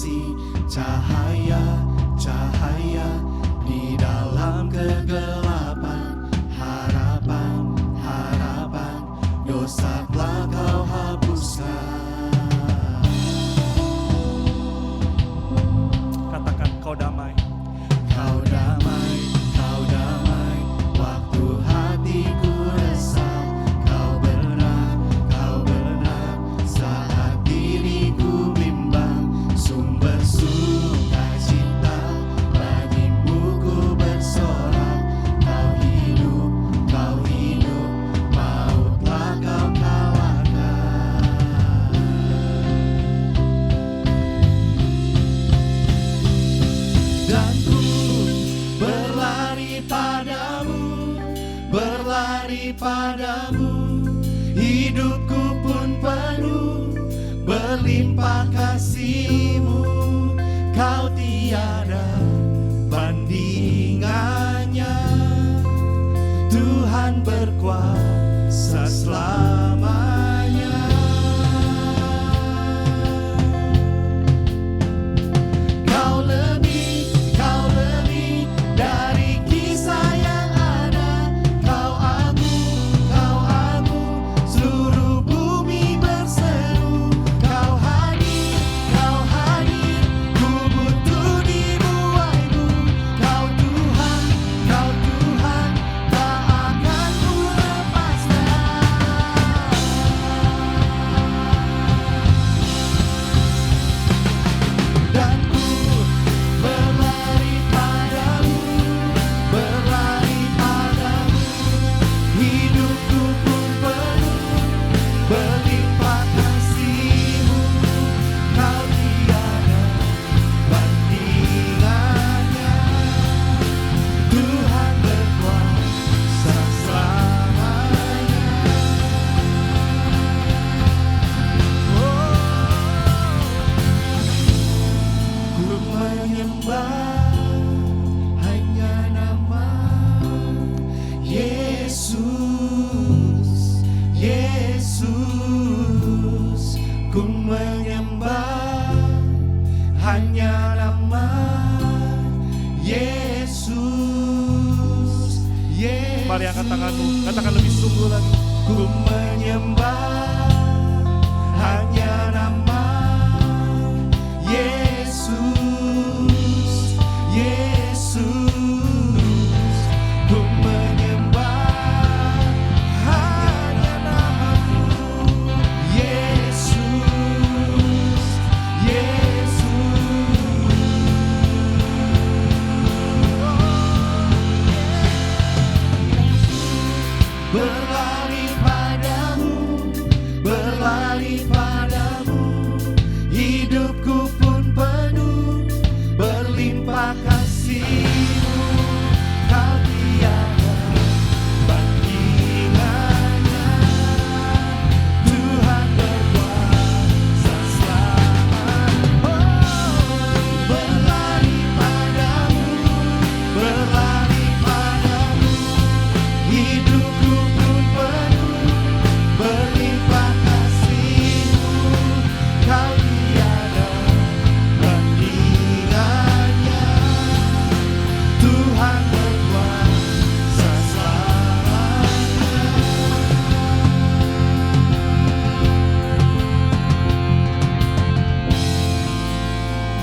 kasih, cahaya, cahaya di dalam kegelapan. Harapan, harapan, dosa telah kau hapuskan. Katakan kau damai. Kau damai, kau damai, waktu hatiku resah. Kau benar, saat diriku bimbang. Sumber sukacita, bagimu ku bersorak. Kau hidup, mautlah kau kalahkan. Dan ku berlari padamu, hidupku pun penuh, berlimpah kasih-Mu. Kau tiada bandingannya, Tuhan berkuasa selamanya. Kau lebih dari kisah yang ada. Kau agung, seluruh bumi berseru. Kau hadir, ku butuh dibuat-Mu. Kau Tuhan, tak akan ku lepaskan. Dan ku berlari padamu, hidupku pun penuh, berlimpah kasih-Mu. Kau tiada bandingannya, Tuhan berkuasa selamanya. Ku menyembah hanya nama Yesus, Yesus. Ku menyembah hanya nama Yesus, Yesus. Mari angkat tanganmu, katakan lebih sungguh lagi. Ku menyembah hanya nama Yesus, Yesus. Ku menyembah hanya nama-Mu, Yesus, Yesus. Berlari padamu, hidupku pun penuh, berlimpah kasih-Mu. Kau tiada bandingannya, Tuhan berkuasa selamanya. Berlari padamu, hidupku pun penuh, berlimpah kasih-Mu. Kau tiada bandingannya, Tuhan berkuasa selamanya.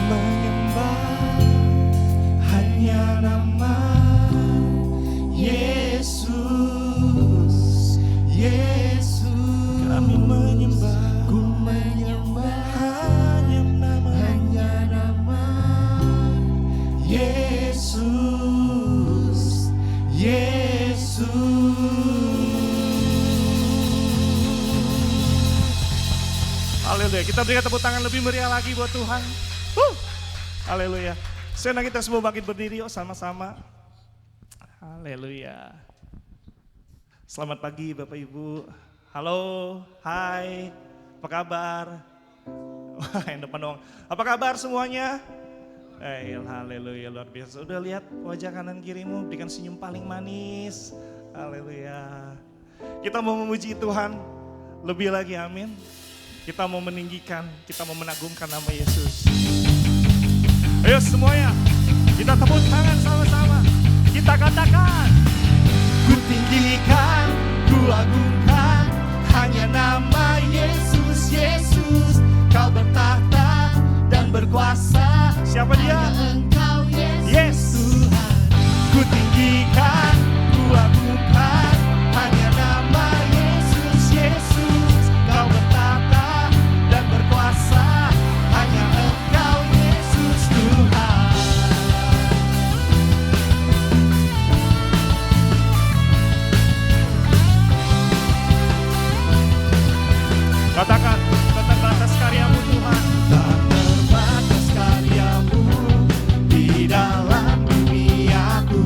Menyembah hanya nama Yesus, Yesus. Kami menyembah, ku menyembah hanya nama Yesus, Yesus. Haleluya. Kita berikan tepuk tangan lebih meriah lagi buat Tuhan. Haleluya. Senang kita semua bangkit berdiri yuk sama-sama. Haleluya. Selamat pagi Bapak Ibu. Halo, hai, apa kabar? Wah, yang depan dong. Apa kabar semuanya? Haleluya, luar biasa. Udah lihat wajah kanan kirimu, berikan senyum paling manis. Haleluya. Kita mau memuji Tuhan lebih lagi, amin. Kita mau meninggikan, kita mau menagungkan nama Yesus. Ayo semuanya, kita tepuk tangan sama-sama. Kita katakan, Ku tinggikan, ku agungkan, hanya nama Yesus, Yesus. Kau bertahta dan berkuasa. siapa dia? Engkau Yesus, Yes. Tuhan. Ku tinggikan, ku agungkan, hanya nama Yesus, Yesus. Kau bertahta dan berkuasa. Hanya Engkau Yesus, Tuhan. Katakan, tak terbatas karyamu Tuhan. Tak terbatas karyamu di dalam duniaku,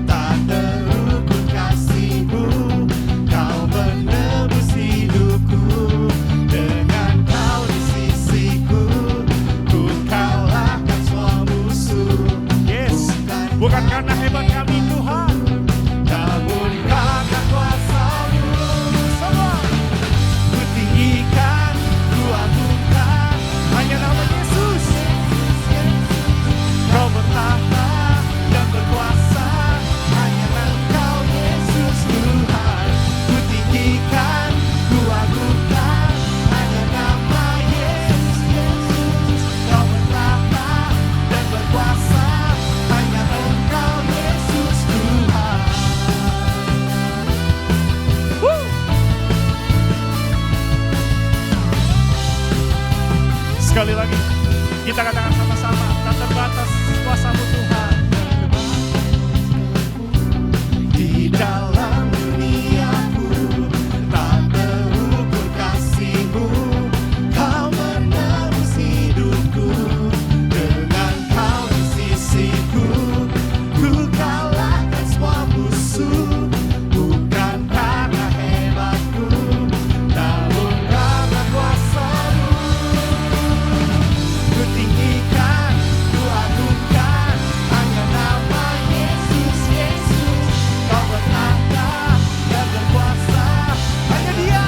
tak terukur kasihmu, kau menebus hidupku. Dengan kau di sisiku, ku kalahkan semua musuh. Yes, bukan karena hebat kami Tuhan. Namun karena kuasa-Mu. Semua Ku tinggikan, ku agungkan, hanya nama Yesus. Kau bertahta dan berkuasa. Hanya Engkau Yesus, Tuhan. Ku tinggikan, ku agungkan, hanya nama Yesus, Yesus. Kau bertahta dan berkuasa. Hanya Engkau Yesus, Tuhan. Sekali lagi, kita katakan sama-sama, tak terbatas kuasa-Mu Tuhan. Di dalam duniaku, tak terukur kasih-Mu. Kau menebus hidupku. Dengan kau di sisiku, ku kalahkan semua musuh. Bukan karena hebatku, namun karena kuasa-Mu. Ku tinggikan, ku agungkan, hanya nama Yesus, Yesus. Kau bertahta dan berkuasa. Hanya Dia,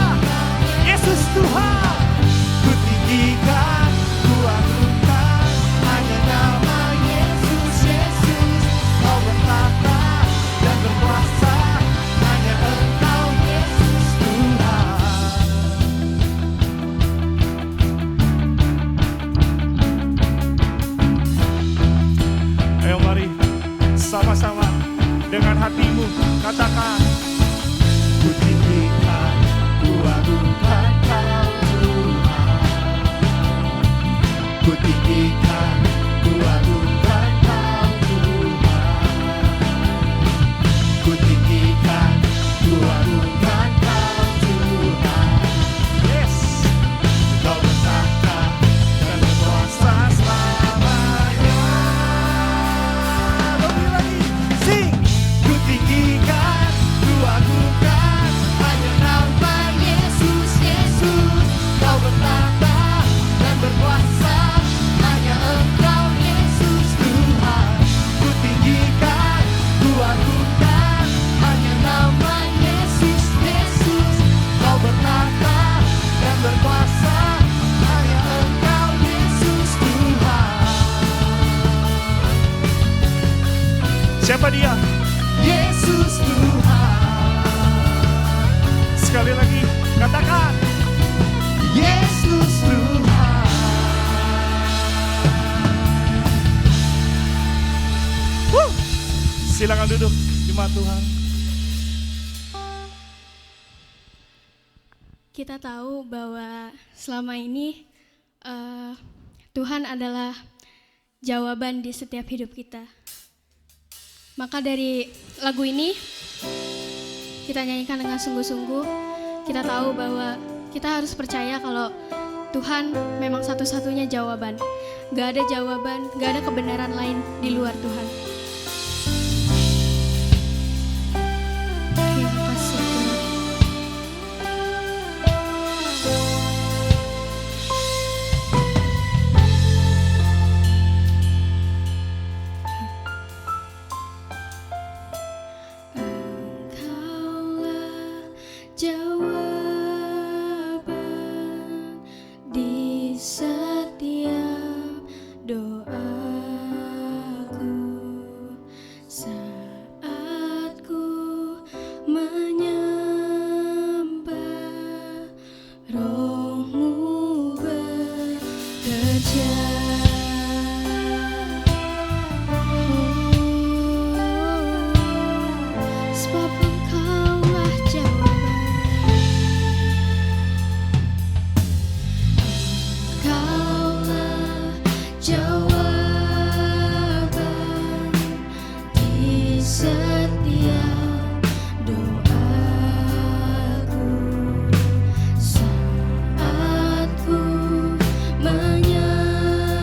Yesus Tuhan. ku tinggikan, ku agungkan, hanya nama Yesus, Yesus. Kau bertahta dan berkuasa. Hanya Engkau Yesus, Tuhan. Ayo mari, sama-sama dengan hatimu katakan, Ku tinggikan, ku agungkan Kau, Tuhan. Ku tinggikan, ku agungkan Kau, Tuhan. Ku tinggikan, ku agungkan Kau, Tuhan. yes. Kau bertahta dan berkuasa selamanya. Lebih lagi, sing. Ku tinggikan, ku agungkan, hanya nama Yesus, Yesus. Kau bertahta dan berkuasa. Hanya Engkau Yesus, Tuhan. Ku tinggikan, ku agungkan, hanya nama Yesus, Yesus. Kau bertahta dan berkuasa. Hanya Engkau Yesus, Tuhan. Siapa dia? Yesus, Tuhan. Sekali lagi, katakan, Yesus, Tuhan. silakan duduk, jemaat Tuhan. Kita tahu bahwa selama ini Tuhan adalah jawaban di setiap hidup kita. Maka dari lagu ini kita nyanyikan dengan sungguh-sungguh. Kita tahu bahwa kita harus percaya kalau Tuhan memang satu-satunya jawaban. Gak ada jawaban, gak ada kebenaran lain di luar Tuhan. Terima kasih Tuhan. Engkaulah jawaban di setiap doa. Sebab Engkaulah jawaban di setiap doaku saat ku menyembah.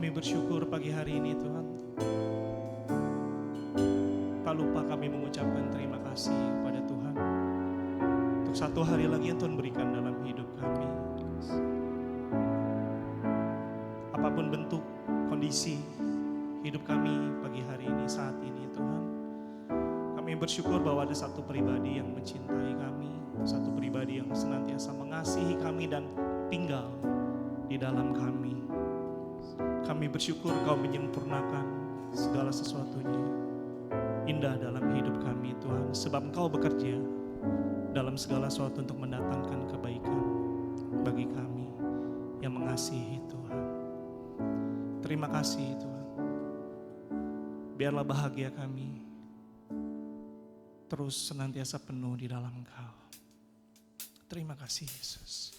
Kami bersyukur pagi hari ini Tuhan. Tak lupa kami mengucapkan terima kasih kepada Tuhan untuk satu hari lagi yang Tuhan berikan dalam hidup kami. Apapun bentuk kondisi hidup kami pagi hari ini, saat ini Tuhan, kami bersyukur bahwa ada satu pribadi yang mencintai kami, satu pribadi yang senantiasa mengasihi kami dan tinggal di dalam kami. Kami bersyukur Kau menyempurnakan segala sesuatunya indah dalam hidup kami Tuhan, sebab Engkau bekerja dalam segala sesuatu untuk mendatangkan kebaikan bagi kami yang mengasihi Tuhan. Terima kasih Tuhan. Biarlah bahagia kami terus senantiasa penuh di dalam Engkau. Terima kasih Yesus.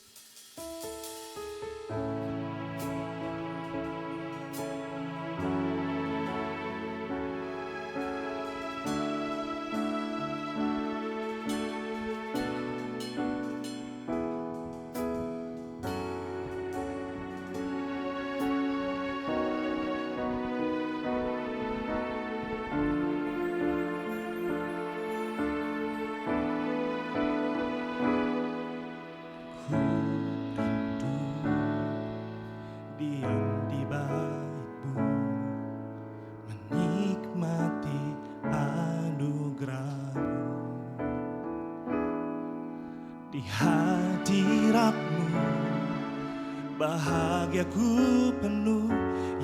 Bahagiaku penuh,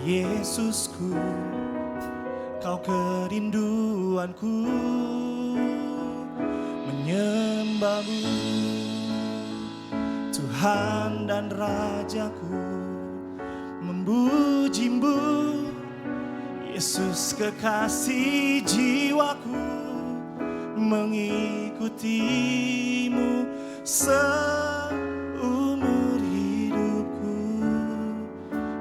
Yesusku, Kau kerinduanku, menyembah-Mu, Tuhan dan Rajaku, memuji-Mu, Yesus kekasih jiwaku, mengikuti-Mu seumur hidupku,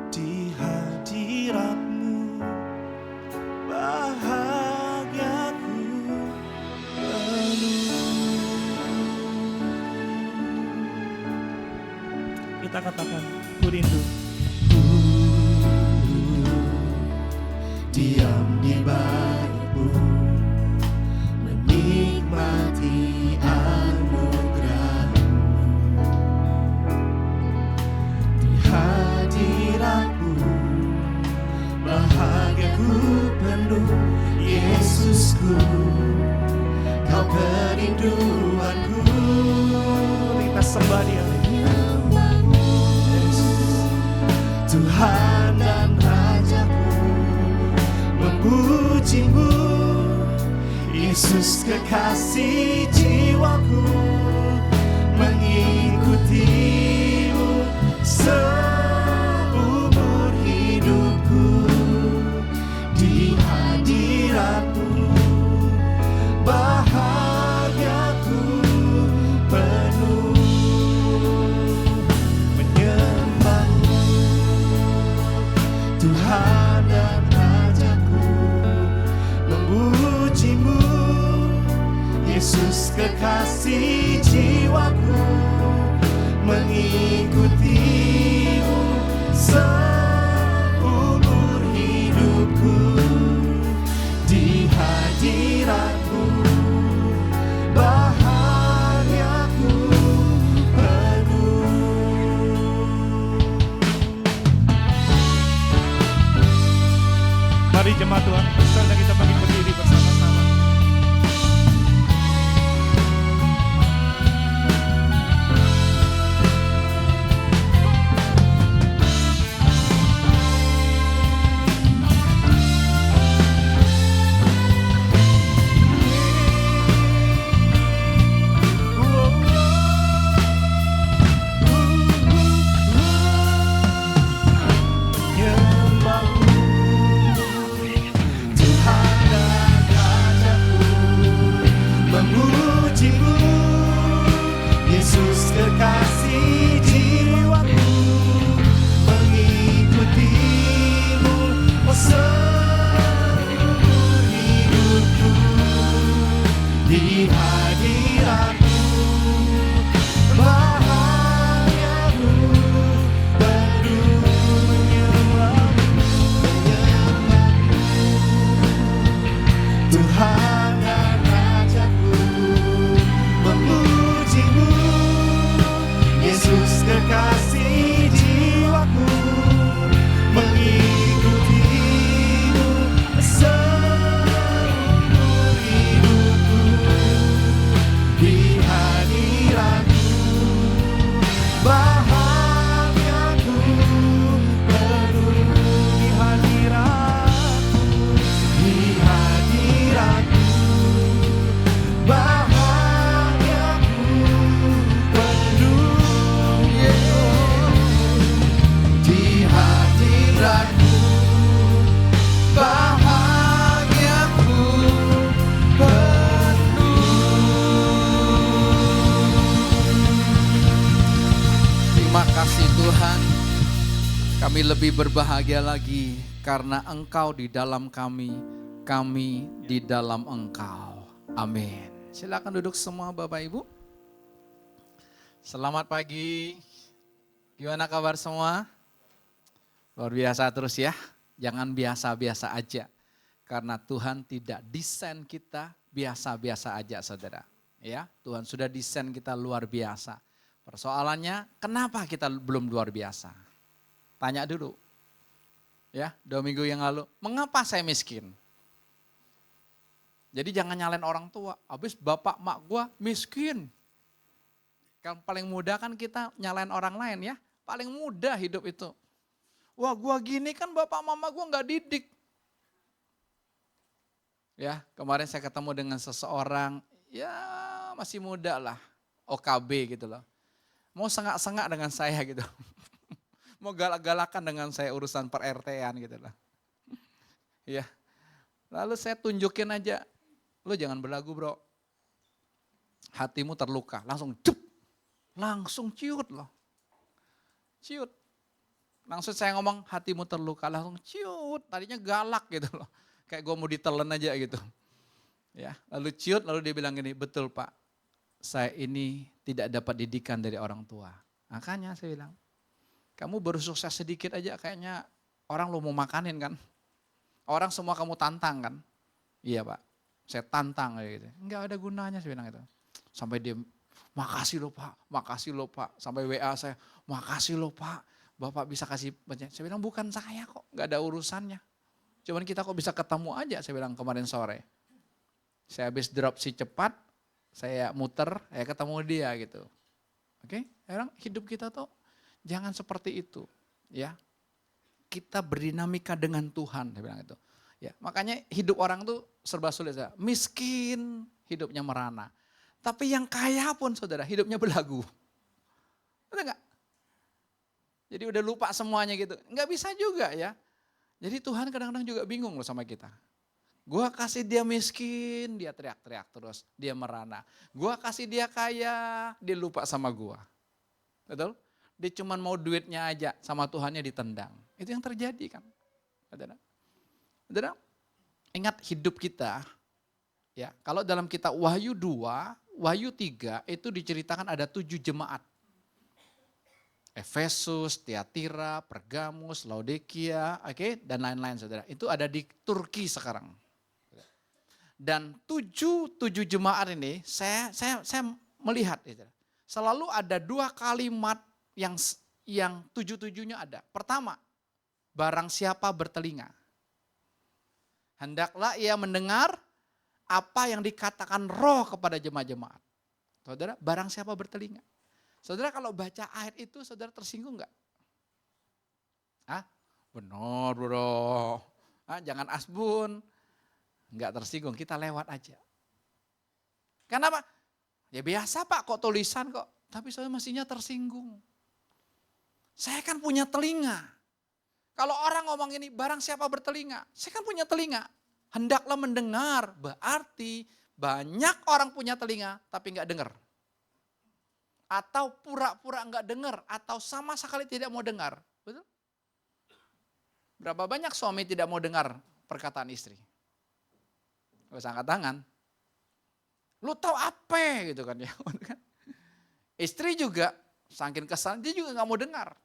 di hadirat-Mu bahagiaku penuh. Kita katakan, ku rindu, diam di bait-Mu, menikmati anugerah-Mu, di hadirat-Mu bahagiaku penuh, Yesusku, Kau kerinduanku. kita sembah Dia. Tuhan dan Rajaku, memuji-Mu, Yesus kekasih jiwaku, mengikuti-Mu seumur hidupku, di hadirat-Mu bahagiaku penuh, menyembah-Mu, Tuhan dan Rajaku, memuji-Mu, Yesus kekasih jiwaku, mengikuti-Mu seumur hidupku, di hadirat-Mu bahagiaku penuh. Mari jemaat Tuhan, saatnya kita bangkit berdiri bersama-sama. Menyembah-Mu, Terima kasih Tuhan. Kami lebih berbahagia lagi karena Engkau di dalam kami di dalam Engkau. Amin. Silakan duduk semua Bapak Ibu. Selamat pagi. Gimana kabar semua? Luar biasa terus ya. Jangan biasa-biasa aja. Karena Tuhan tidak desain kita biasa-biasa aja saudara. Ya, Tuhan sudah desain kita luar biasa. Persoalannya kenapa kita belum luar biasa? Tanya dulu. Ya, 2 minggu yang lalu, mengapa saya miskin? Jadi jangan nyalain orang tua, habis bapak mak gua miskin. Yang paling mudah kan kita nyalain orang lain ya, paling mudah hidup itu. Wah gua gini kan bapak mama gua nggak didik. Ya, kemarin saya ketemu dengan seseorang, ya masih muda lah, OKB gitu loh. Mau sengak-sengak dengan saya gitu. Mau galak-galakan dengan saya urusan per RT-an gitu loh. Ya. Lalu saya tunjukin aja, lu jangan berlagu bro. Hatimu terluka, langsung cep. Langsung ciut loh. Ciut. Langsung saya ngomong hatimu terluka, langsung ciut. Tadinya galak gitu loh. Kayak gue mau ditelen aja gitu. Ya, lalu ciut, lalu dia bilang gini, betul Pak, saya ini tidak dapat didikan dari orang tua. Makanya saya bilang, kamu baru sukses sedikit aja kayaknya orang lu mau makanin kan. Orang semua kamu tantang kan. Iya Pak, saya tantang kayak gitu. Enggak ada gunanya saya bilang itu. Sampai dia, makasih loh Pak. Sampai WA saya, makasih loh Pak. Bapak bisa kasih banyak. Saya bilang bukan saya kok, enggak ada urusannya. Cuman kita kok bisa ketemu aja saya bilang kemarin sore. Saya habis drop si cepat, saya muter, saya ketemu dia gitu. Oke, sekarang hidup kita tuh jangan seperti itu, ya. Kita berdinamika dengan Tuhan, saya bilang itu. Ya, makanya hidup orang tuh serba sulit, ya. Miskin, hidupnya merana. Tapi yang kaya pun saudara, hidupnya belagu. Betul enggak? Jadi udah lupa semuanya gitu. Enggak bisa juga ya. Jadi Tuhan kadang-kadang juga bingung loh sama kita. Gua kasih dia miskin, dia teriak-teriak terus, dia merana. Gua kasih dia kaya, dia lupa sama gua. Betul? Dia cuma mau duitnya aja, sama Tuhannya ditendang. Itu yang terjadi kan. Saudara, ingat hidup kita, ya. Kalau dalam kitab Wahyu 2, Wahyu 3 itu diceritakan ada 7 jemaat. Efesus, Tiatira, Pergamus, Laodikia, oke, dan lain-lain saudara. Itu ada di Turki sekarang. Dan 7 jemaat ini saya melihat itu. Selalu ada 2 kalimat yang 7-7-nya ada. Pertama, barang siapa bertelinga, hendaklah ia mendengar apa yang dikatakan Roh kepada jemaat-jemaat. Saudara, barang siapa bertelinga. Saudara kalau baca ayat itu saudara tersinggung enggak? Hah? Benar bro. Jangan asbun. Enggak tersinggung, kita lewat aja. Kenapa? Ya biasa Pak, kok tulisan kok. Tapi saya mestinya tersinggung. Saya kan punya telinga. Kalau orang ngomong ini, barang siapa bertelinga. Saya kan punya telinga. Hendaklah mendengar. Berarti banyak orang punya telinga tapi enggak dengar. Atau pura-pura enggak dengar. Atau sama sekali tidak mau dengar. Betul? Berapa banyak suami tidak mau dengar perkataan istri? Gak usah angkat tangan. Lu tahu apa gitu kan ya. Istri juga saking kesal dia juga gak mau dengar.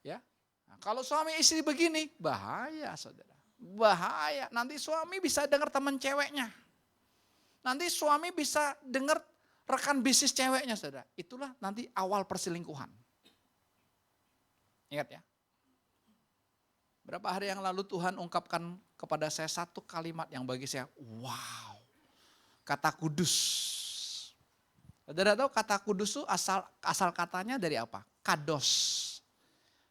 Ya. Nah, kalau suami istri begini bahaya saudara. Bahaya. Nanti suami bisa dengar teman ceweknya. Nanti suami bisa dengar rekan bisnis ceweknya saudara. Itulah nanti awal perselingkuhan. Ingat ya. Berapa hari yang lalu Tuhan ungkapkan kepada saya satu kalimat yang bagi saya, wow. Kata kudus. Saudara tahu kata kudus itu asal katanya dari apa? Kados.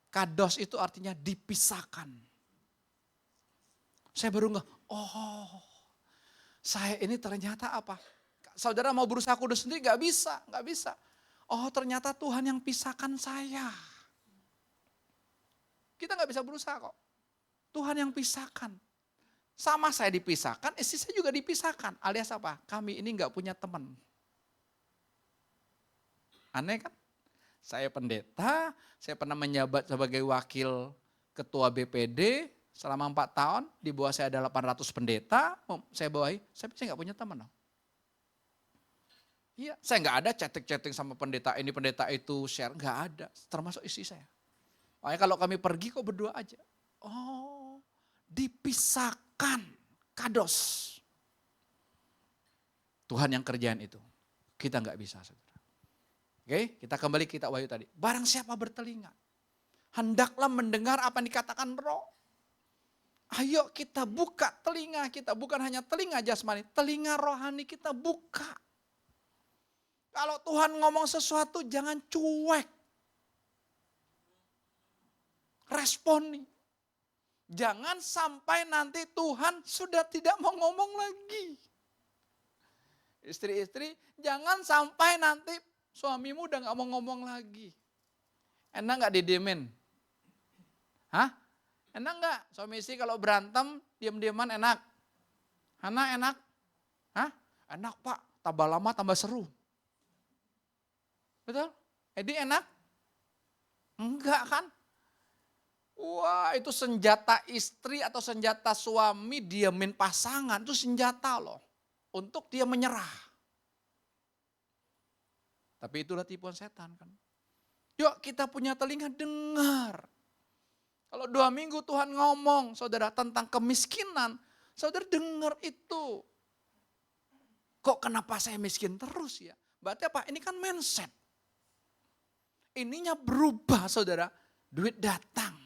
Kados itu artinya dipisahkan. Saya baru nggak, oh saya ini ternyata apa? Saudara mau berusaha kudus sendiri nggak bisa. Oh ternyata Tuhan yang pisahkan saya. Kita nggak bisa berusaha kok. Tuhan yang pisahkan. Sama saya dipisahkan, istri saya juga dipisahkan. Alias apa? Kami ini nggak punya teman. Aneh kan? Saya pendeta, saya pernah menjabat sebagai wakil ketua BPD selama 4 tahun. Di bawah saya ada 800 pendeta, saya bawahi, saya nggak punya teman. Iya, saya nggak ada chatting-chatting sama pendeta ini, pendeta itu, share, nggak ada. Termasuk istri saya. Makanya kalau kami pergi kok berdua aja. Oh, dipisahkan, kados. Tuhan yang kerjaan itu, kita nggak bisa, saudara. Oke, kita kembali kita Wahyu tadi. Barang siapa bertelinga, hendaklah mendengar apa yang dikatakan Roh. Ayo kita buka telinga kita, bukan hanya telinga jasmani, telinga rohani kita buka. Kalau Tuhan ngomong sesuatu jangan cuek. Responi. Jangan sampai nanti Tuhan sudah tidak mau ngomong lagi. Istri-istri, jangan sampai nanti suamimu udah gak mau ngomong lagi. Enak gak didiemin? Hah? Enak gak? Suami istri kalau berantem, diam-diaman enak? Hana enak? Hah? Enak Pak, tambah lama tambah seru. Betul? Edi enak? Enggak kan? Wah, itu senjata istri atau senjata suami diamin pasangan, itu senjata loh. Untuk dia menyerah. Tapi itulah tipuan setan kan. Yuk kita punya telinga dengar. Kalau 2 minggu Tuhan ngomong saudara tentang kemiskinan, saudara dengar itu. Kok kenapa saya miskin terus ya? Berarti apa? Ini kan mindset. Ininya berubah saudara, duit datang.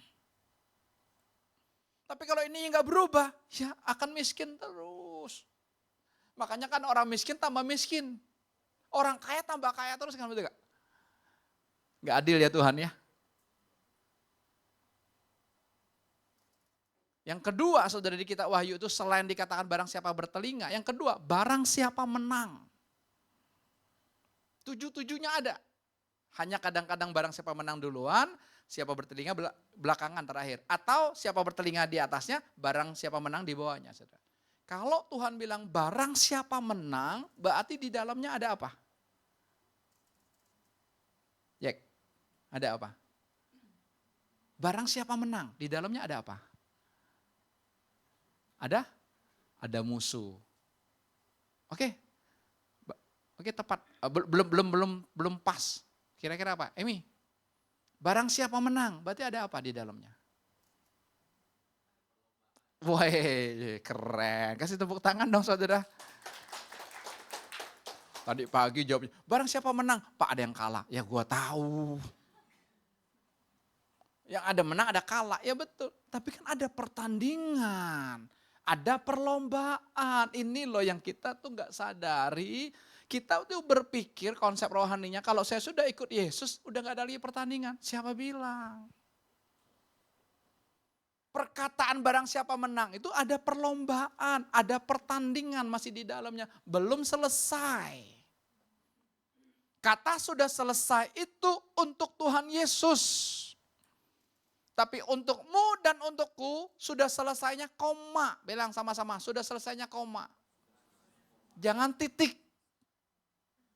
Tapi kalau ini nggak berubah, ya akan miskin terus. Makanya kan orang miskin tambah miskin. Orang kaya tambah kaya terus kan, betul gak? Gak adil ya Tuhan ya. Yang kedua saudara di kitab Wahyu itu selain dikatakan barang siapa bertelinga. Yang kedua barang siapa menang. 7-7-nya ada. Hanya kadang-kadang barang siapa menang duluan, siapa bertelinga belakangan terakhir. Atau siapa bertelinga di atasnya, barang siapa menang di bawahnya. Saudara. Kalau Tuhan bilang barang siapa menang, berarti di dalamnya ada apa? Yek, ada apa? Barang siapa menang, di dalamnya ada apa? Ada musuh. Oke. Oke, tepat. Belum pas. Kira-kira apa? Emi, barang siapa menang, berarti ada apa di dalamnya? Wah, keren. Kasih tepuk tangan dong saudara. Tadi pagi jawabnya, barang siapa menang? Pak ada yang kalah. Ya gua tahu. Yang ada menang ada kalah. Ya betul. Tapi kan ada pertandingan. Ada perlombaan. Ini loh yang kita tuh gak sadari. Kita tuh berpikir konsep rohaninya, kalau saya sudah ikut Yesus, udah gak ada lagi pertandingan. Siapa bilang? Perkataan barang siapa menang itu ada perlombaan, ada pertandingan masih di dalamnya. Belum selesai. Kata sudah selesai itu untuk Tuhan Yesus. Tapi untukmu dan untukku sudah selesainya koma. Bilang sama-sama, sudah selesainya koma. Jangan titik.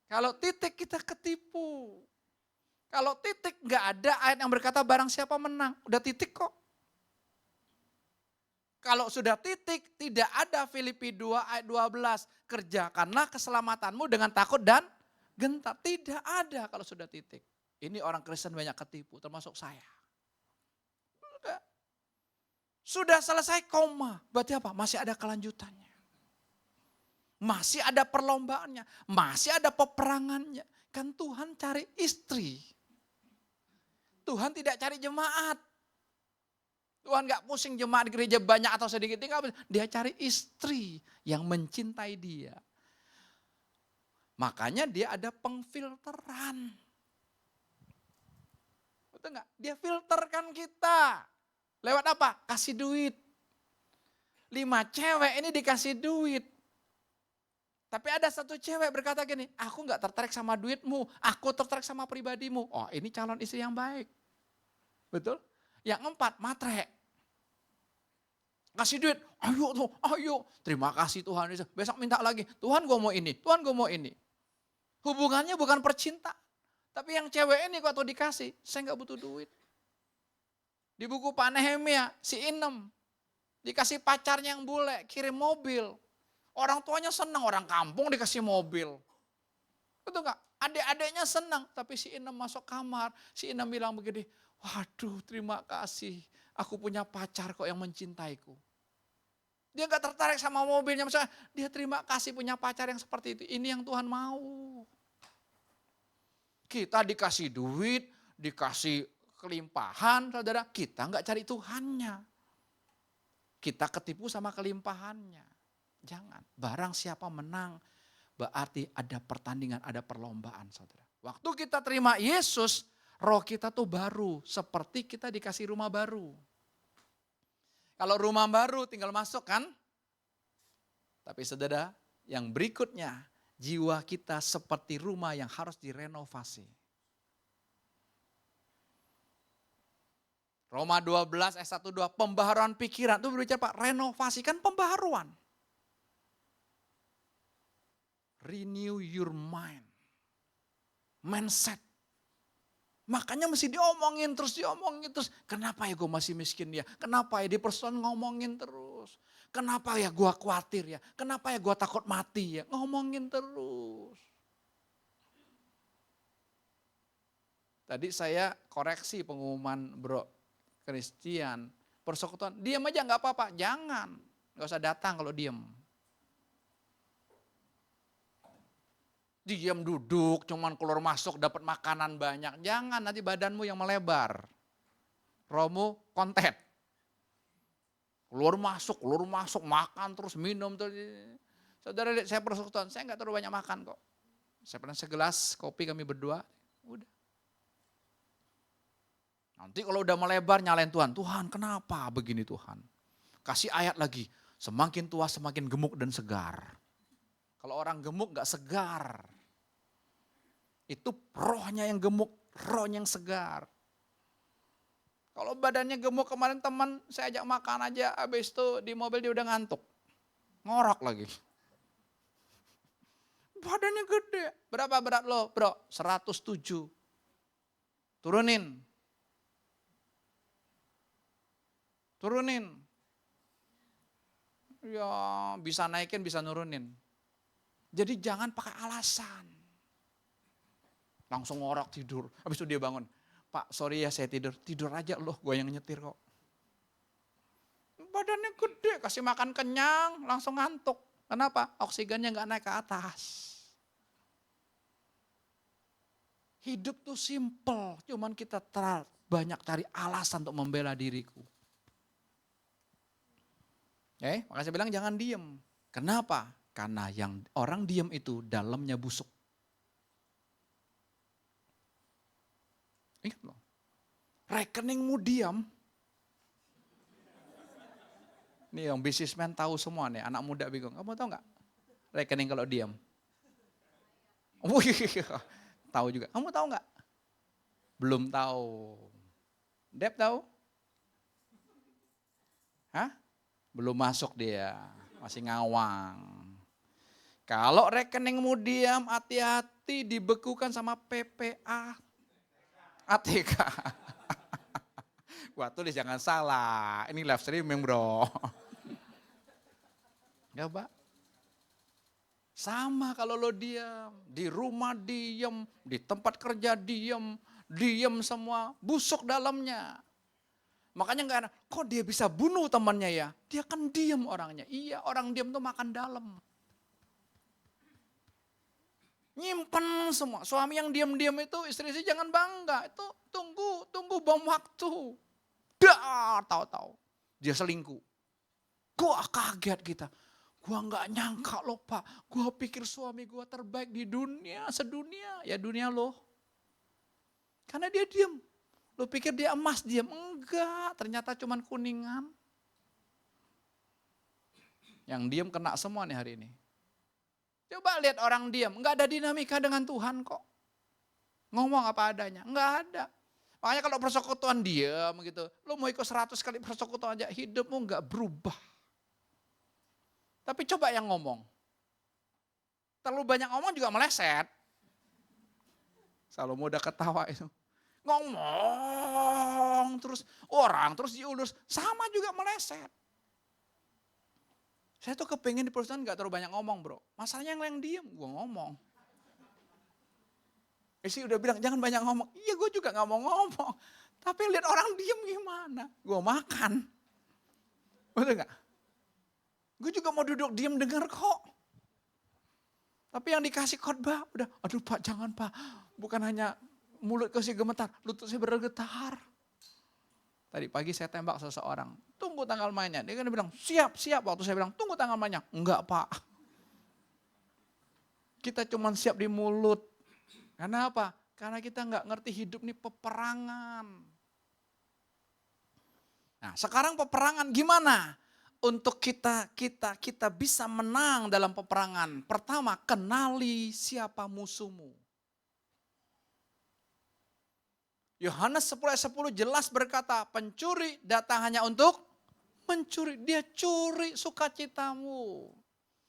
Kalau titik kita ketipu. Kalau titik gak ada ayat yang berkata barang siapa menang. Udah titik kok. Kalau sudah titik tidak ada Filipi 2 ayat 12. Kerjakanlah keselamatanmu dengan takut dan gentar. Tidak ada kalau sudah titik. Ini orang Kristen banyak ketipu termasuk saya. Sudah selesai koma. Berarti apa? Masih ada kelanjutannya. Masih ada perlombaannya, masih ada peperangannya. Kan Tuhan cari istri. Tuhan tidak cari jemaat. Tuhan gak pusing jemaat di gereja banyak atau sedikit. Dia cari istri yang mencintai dia. Makanya dia ada pengfilteran. Betul gak? Dia filterkan kita. Lewat apa? Kasih duit. 5 cewek ini dikasih duit. Tapi ada satu cewek berkata gini, aku gak tertarik sama duitmu, aku tertarik sama pribadimu. Oh ini calon istri yang baik. Betul? Yang 4, matre. Kasih duit, ayo tuh, ayo. Terima kasih Tuhan, besok minta lagi. Tuhan gue mau ini, Tuhan gue mau ini. Hubungannya bukan percintaan, Tapi yang cewek ini waktu dikasih, saya nggak butuh duit. Di buku Pak Nehemia, si Inem, dikasih pacarnya yang bule, kirim mobil. Orang tuanya senang, orang kampung dikasih mobil. Betul nggak? Adik-adiknya senang, tapi si Inem masuk kamar, si Inem bilang begini, waduh terima kasih, aku punya pacar kok yang mencintaiku. Dia gak tertarik sama mobilnya, misalnya dia terima kasih punya pacar yang seperti itu. Ini yang Tuhan mau. Kita dikasih duit, dikasih kelimpahan, saudara, kita gak cari Tuhannya. Kita ketipu sama kelimpahannya. Jangan, barang siapa menang, berarti ada pertandingan, ada perlombaan, saudara. Waktu kita terima Yesus, roh kita tuh baru, seperti kita dikasih rumah baru. Kalau rumah baru tinggal masuk kan? Tapi saudara, yang berikutnya, jiwa kita seperti rumah yang harus direnovasi. Roma 12 ayat 1-2, pembaharuan pikiran. Itu berbicara Pak, renovasi kan pembaharuan. Renew your mind. Mindset. Makanya mesti diomongin terus. Kenapa ya gue masih miskin ya? Kenapa ya di person ngomongin terus? Kenapa ya gue khawatir ya? Kenapa ya gue takut mati ya? Ngomongin terus. Tadi saya koreksi pengumuman bro Christian. Persekutuan, diam aja gak apa-apa. Jangan, gak usah datang kalau diam. Diam duduk, cuman keluar masuk dapat makanan banyak. Jangan, nanti badanmu yang melebar. Rohmu kontet. Keluar masuk, makan terus, minum terus. Saudara, saya persekutuan, saya enggak terlalu banyak makan kok. Saya pernah segelas kopi kami berdua, udah. Nanti kalau udah melebar nyalain Tuhan. Tuhan kenapa begini Tuhan? Kasih ayat lagi, semakin tua semakin gemuk dan segar. Kalau orang gemuk enggak segar. Itu rohnya yang gemuk, rohnya yang segar. Kalau badannya gemuk kemarin teman saya ajak makan aja, habis itu di mobil dia udah ngantuk. Ngorok lagi. Badannya gede. Berapa berat lo bro? 107. Turunin. Ya bisa naikin bisa nurunin. Jadi jangan pakai alasan. Langsung ngorok tidur. Habis itu dia bangun. Pak sorry ya saya tidur. Tidur aja loh gue yang nyetir kok. Badannya gede. Kasih makan kenyang langsung ngantuk. Kenapa? Oksigennya gak naik ke atas. Hidup tuh simple. Cuman kita banyak cari alasan untuk membela diriku. Makanya saya bilang jangan diem. Kenapa? Karena yang orang diem itu dalamnya busuk. Ingat loh, rekeningmu diam. Nih yang businessman tahu semua nih, anak muda bingung. Kamu tahu nggak rekening kalau diam? Tahu juga. Kamu tahu nggak? Belum tahu. Dep tahu? Hah? Belum masuk dia, masih ngawang. Kalau rekeningmu diam, hati-hati dibekukan sama PPA. ATK. Gua tulis jangan salah. Ini live streaming bro. Ya Pak. Sama kalau lo diam. Di rumah diam. Di tempat kerja diam. Diam semua. Busuk dalamnya. Makanya enggak enak. Kok dia bisa bunuh temannya ya? Dia kan diam orangnya. Iya orang diam tuh makan dalam. Nyimpen semua. Suami yang diam-diam itu istri jangan bangga. Itu tunggu bom waktu. Tahu-tahu. Dia selingkuh. Gua kaget kita. Gua nggak nyangka loh Pak. Gua pikir suami gua terbaik di dunia, sedunia. Ya dunia loh. Karena dia diam. Lo pikir dia emas diam? Enggak. Ternyata cuman kuningan. Yang diam kena semua nih hari ini. Coba lihat orang diam, enggak ada dinamika dengan Tuhan kok. Ngomong apa adanya, enggak ada. Makanya kalau persekutuan diam gitu, lu mau ikut 100 kali persekutuan aja, hidupmu enggak berubah. Tapi coba yang ngomong. Terlalu banyak ngomong juga meleset. Salomo udah ketawa itu. Ngomong terus orang terus diulus, sama juga meleset. Saya tuh kepengen di perusahaan gak terlalu banyak ngomong bro. Masalahnya yang diem, gue ngomong. Istri udah bilang jangan banyak ngomong. Iya gue juga gak mau ngomong. Tapi lihat orang diem gimana. Gue makan. Betul gak? Gue juga mau duduk diem denger kok. Tapi yang dikasih khotbah udah, aduh Pak jangan Pak. Bukan hanya mulut kasih gemetar, lutut saya bergetar. Tadi pagi saya tembak seseorang, tunggu tanggal mainnya. Dia kan bilang, siap. Waktu saya bilang, tunggu tanggal mainnya. Enggak Pak. Kita cuma siap di mulut. Karena apa? Karena kita enggak ngerti hidup ini peperangan. Nah sekarang peperangan gimana? Untuk kita bisa menang dalam peperangan. Pertama, kenali siapa musuhmu. Yohanes 10:10 jelas berkata, pencuri datang hanya untuk mencuri. Dia curi sukacitamu.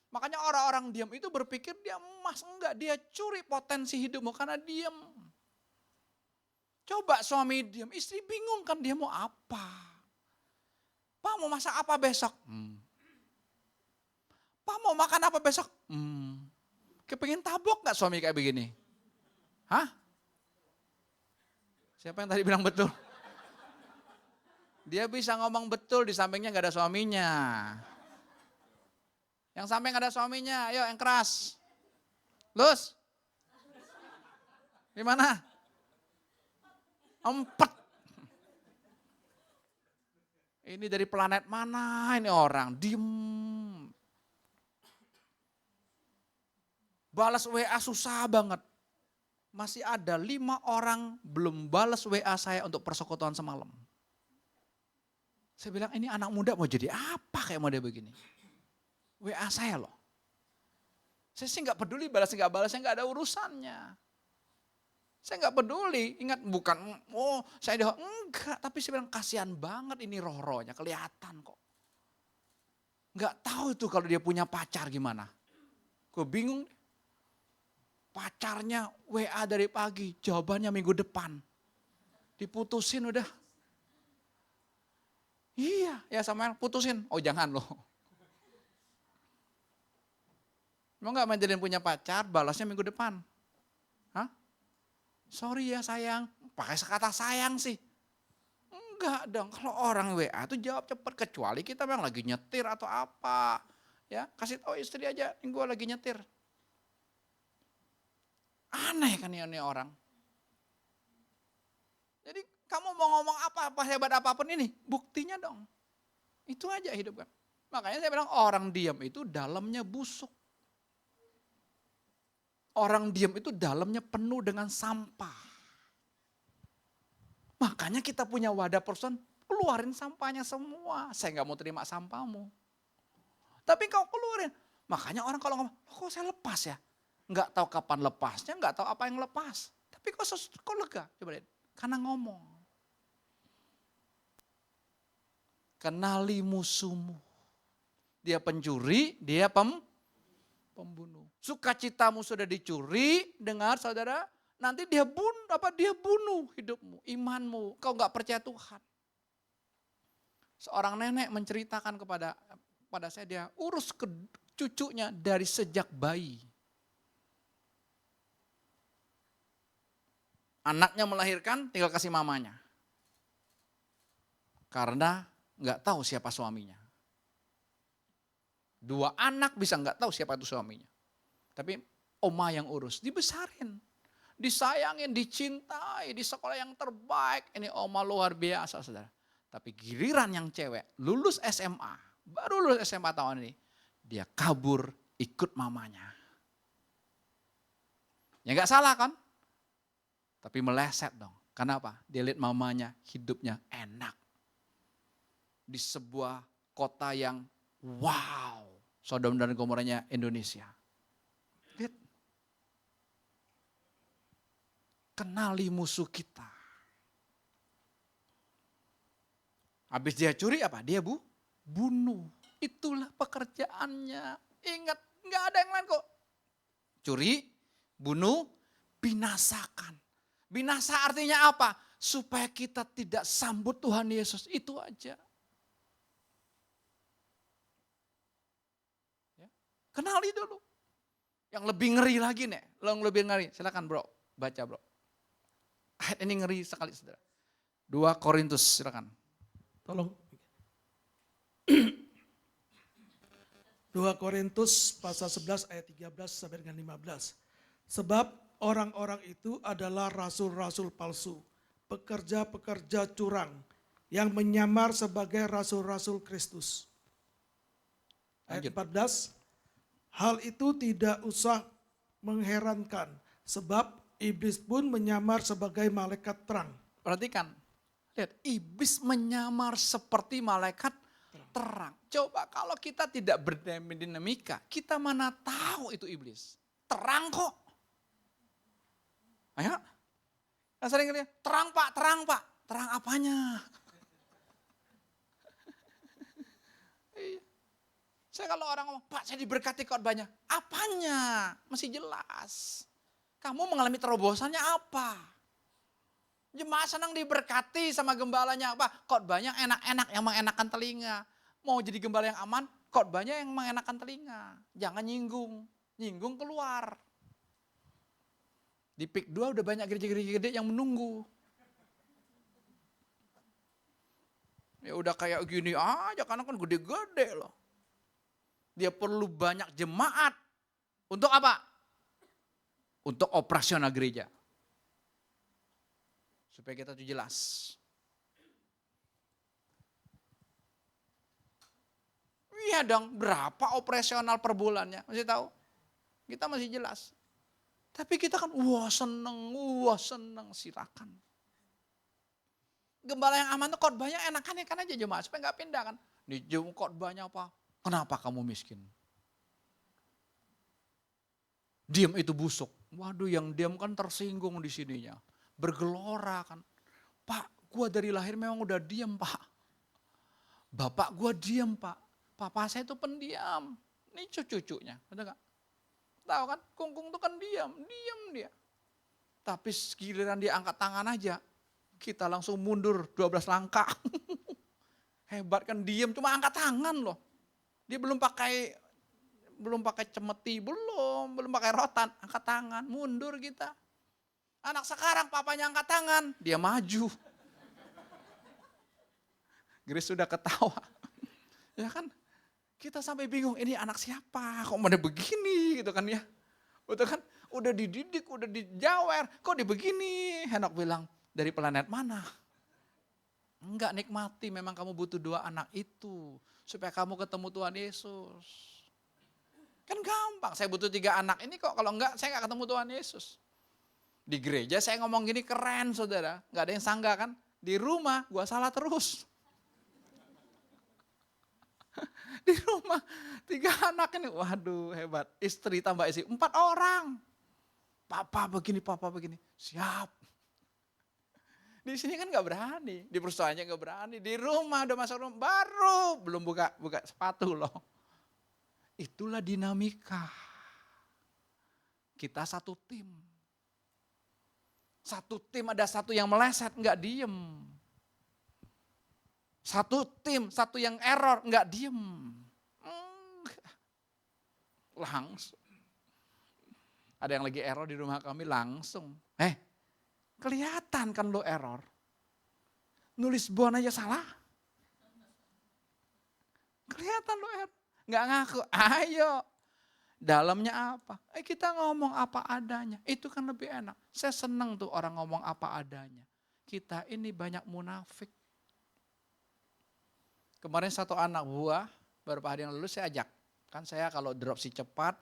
Makanya orang-orang diam itu berpikir dia emas. Enggak, dia curi potensi hidupmu karena diam. Coba suami diam, istri bingung kan dia mau apa. Pak mau masak apa besok? Pak mau makan apa besok? Kepengin tabok gak suami kayak begini? Hah? Siapa yang tadi bilang betul? Dia bisa ngomong betul, di sampingnya gak ada suaminya. Yang samping ada suaminya, ayo yang keras. Lus. Gimana? Empet. Ini dari planet mana ini orang? Diem. Balas WA susah banget. Masih ada 5 orang belum balas WA saya untuk persekutuan semalam. Saya bilang ini anak muda mau jadi apa kayak model begini. WA saya loh. Saya sih gak peduli balas nggak balas, saya gak ada urusannya. Saya nggak peduli, ingat bukan, saya enggak, tapi saya bilang kasihan banget ini roh-rohnya, kelihatan kok. Nggak tahu itu kalau dia punya pacar gimana. Gue bingung, pacarnya WA dari pagi, jawabannya minggu depan. Diputusin udah. Iya, ya Samuel putusin, oh jangan loh. Mau nggak Madeline punya pacar, balasnya minggu depan. Hah? Sorry ya sayang, pakai kata sayang sih. Enggak dong, kalau orang WA tuh jawab cepet. Kecuali kita memang lagi nyetir atau apa. Ya, kasih tahu istri aja, ini gue lagi nyetir. Aneh kan ini orang. Jadi kamu mau ngomong apa hebat apapun ini, buktinya dong. Itu aja hidup kan. Makanya saya bilang orang diam itu dalamnya busuk. Orang diam itu dalamnya penuh dengan sampah. Makanya kita punya wadah person, keluarin sampahnya semua. Saya gak mau terima sampahmu. Tapi kau keluarin. Makanya orang kalau ngomong, kok saya lepas ya? Gak tahu kapan lepasnya, gak tahu apa yang lepas. Tapi kok lega? Coba lihat, karena ngomong. Kenali musuhmu. Dia pencuri, dia pembunuh. Sukacitamu sudah dicuri, dengar saudara, nanti dia bunuh hidupmu, imanmu. Kau nggak percaya Tuhan. Seorang nenek menceritakan kepada saya, dia urus ke cucunya dari sejak bayi. Anaknya melahirkan, tinggal kasih mamanya. Karena nggak tahu siapa suaminya. 2 anak bisa nggak tahu siapa itu suaminya. Tapi oma yang urus, dibesarin, disayangin, dicintai, di sekolah yang terbaik. Ini oma luar biasa saudara. Tapi giliran yang cewek, lulus SMA, baru lulus SMA tahun ini, dia kabur ikut mamanya. Ya nggak salah kan? Tapi meleset dong. Kenapa? Dia lihat mamanya hidupnya enak. Di sebuah kota yang wow, Sodom dan Gomoranya Indonesia. Lihat. Kenali musuh kita. Habis dia curi apa? Dia bunuh. Itulah pekerjaannya. Ingat, nggak ada yang lain kok. Curi, bunuh, binasakan. Binasa artinya apa? Supaya kita tidak sambut Tuhan Yesus, itu aja. Ya. Kenali dulu. Yang lebih ngeri lagi nih, yang lebih ngeri. Silakan bro, baca bro. Ayat ini ngeri sekali saudara. 2 Korintus, silakan. Tolong. 2 Korintus pasal 11 ayat 13 sampai dengan 15. Sebab orang-orang itu adalah rasul-rasul palsu, pekerja-pekerja curang yang menyamar sebagai rasul-rasul Kristus. Ayat 14. Hal itu tidak usah mengherankan sebab iblis pun menyamar sebagai malaikat terang. Perhatikan, lihat iblis menyamar seperti malaikat terang. Coba kalau kita tidak berdinamika, kita mana tahu itu iblis. Terang kok. Ayo. Yang sering lihat, terang pak, terang pak. Terang apanya? Iya. Saya kalau orang ngomong, Pak saya diberkati khotbahnya. Apanya? Masih jelas. Kamu mengalami terobosannya apa? Jemaat senang diberkati sama gembalanya apa? Khotbahnya enak-enak yang mengenakan telinga. Mau jadi gembala yang aman, khotbahnya yang mengenakan telinga. Jangan nyinggung. Nyinggung keluar. Di PIK 2 udah banyak gereja-gereja gede yang menunggu. Ya udah kayak gini aja karena kan gede-gede loh. Dia perlu banyak jemaat. Untuk apa? Untuk operasional gereja. Supaya kita tuh jelas. Iya dong, berapa operasional per bulannya? Masih tahu? Kita masih jelas. Tapi kita kan wah seneng, silakan. Gembala yang aman tuh khotbahnya enakan aja jemaat supaya nggak pindah kan. Nih khotbahnya apa? Kenapa kamu miskin? Diam itu busuk. Waduh yang diam kan tersinggung di sininya. Bergelora kan. Pak gua dari lahir memang udah diam pak. Bapak gua diam pak. Papa saya itu pendiam. Ini cucunya. Betul gak? Tahu kan? Kungkung tuh kan diam dia. Tapi giliran dia angkat tangan aja. Kita langsung mundur 12 langkah. Hebat kan diam cuma angkat tangan loh. Dia belum pakai cemeti, belum pakai rotan, angkat tangan, mundur kita. Anak sekarang papanya angkat tangan, dia maju. Grace sudah ketawa. Ya kan? Kita sampai bingung, ini anak siapa? Kok mana begini gitu kan ya. Betul kan? Udah dididik, udah dijawer, kok dia begini? Henok bilang, dari planet mana? Enggak, nikmati, memang kamu butuh 2 anak itu. Supaya kamu ketemu Tuhan Yesus. Kan gampang, saya butuh 3 anak ini kok. Kalau enggak, saya enggak ketemu Tuhan Yesus. Di gereja saya ngomong gini keren saudara. Enggak ada yang sanggah kan. Di rumah gua salah terus. Di rumah 3 anak ini, waduh hebat. Istri tambah istri, 4 orang. Papa begini. Siap. Di sini kan gak berani, di perusahaannya gak berani, di rumah udah masuk rumah, baru belum buka sepatu loh. Itulah dinamika. Kita satu tim. Satu tim ada satu yang meleset, gak diem. Satu tim, satu yang error, gak diem. Langsung. Ada yang lagi error di rumah kami langsung. Kelihatan kan lo error. Nulis bon aja salah. Kelihatan lo error. Nggak ngaku, ayo. Dalamnya apa? Kita ngomong apa adanya. Itu kan lebih enak. Saya senang tuh orang ngomong apa adanya. Kita ini banyak munafik. Kemarin satu anak buah, beberapa hari yang lalu saya ajak. Kan saya kalau dropsi cepat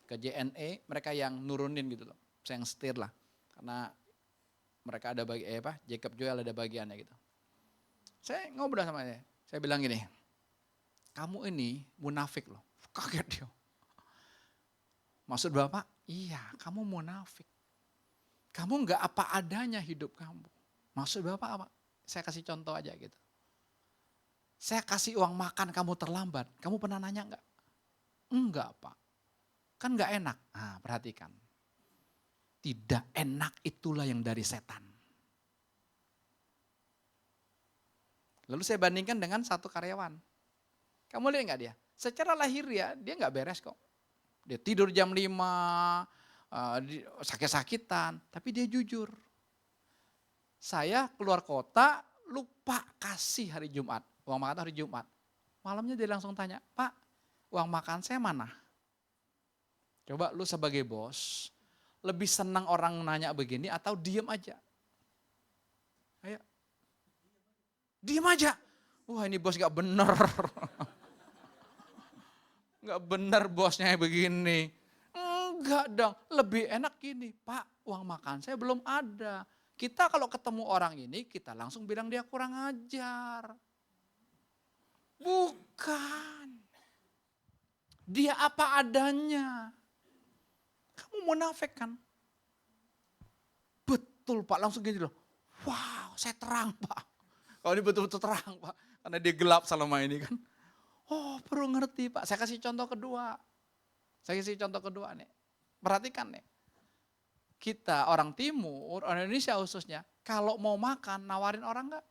ke JNE, mereka yang nurunin gitu loh. Saya yang setir lah. Karena mereka ada Jacob Joel ada bagiannya gitu. Saya ngobrol sama dia, saya bilang gini, kamu ini munafik loh. Kaget dia. Maksud Bapak? Iya, kamu munafik. Kamu enggak apa adanya hidup kamu. Maksud Bapak apa? Saya kasih contoh aja gitu. Saya kasih uang makan kamu terlambat, kamu pernah nanya enggak? Enggak Pak, kan enggak enak. Nah perhatikan. tidak enak itulah yang dari setan. Lalu saya bandingkan dengan satu karyawan. Kamu lihat nggak dia? Secara lahiriah dia nggak beres kok. Dia tidur jam 5, sakit-sakitan, tapi dia jujur. Saya keluar kota, lupa kasih hari Jumat, uang makan hari Jumat. Malamnya dia langsung tanya, Pak, uang makan saya mana? Coba lu sebagai bos, lebih senang orang nanya begini atau diem aja? Ayo. Diem aja. Wah ini bos gak bener. Gak bener bosnya begini. Enggak dong, lebih enak gini. Pak, uang makan saya belum ada. Kita kalau ketemu orang ini, kita langsung bilang dia kurang ajar. Bukan. Dia apa adanya. Kamu munafik kan? Betul Pak, langsung gini loh. Wow, saya terang Pak. Kalau ini betul-betul terang Pak. Karena dia gelap selama ini kan. Oh perlu ngerti Pak. Saya kasih contoh kedua. Nih. Perhatikan nih. Kita orang timur, orang Indonesia khususnya. Kalau mau makan, nawarin orang enggak?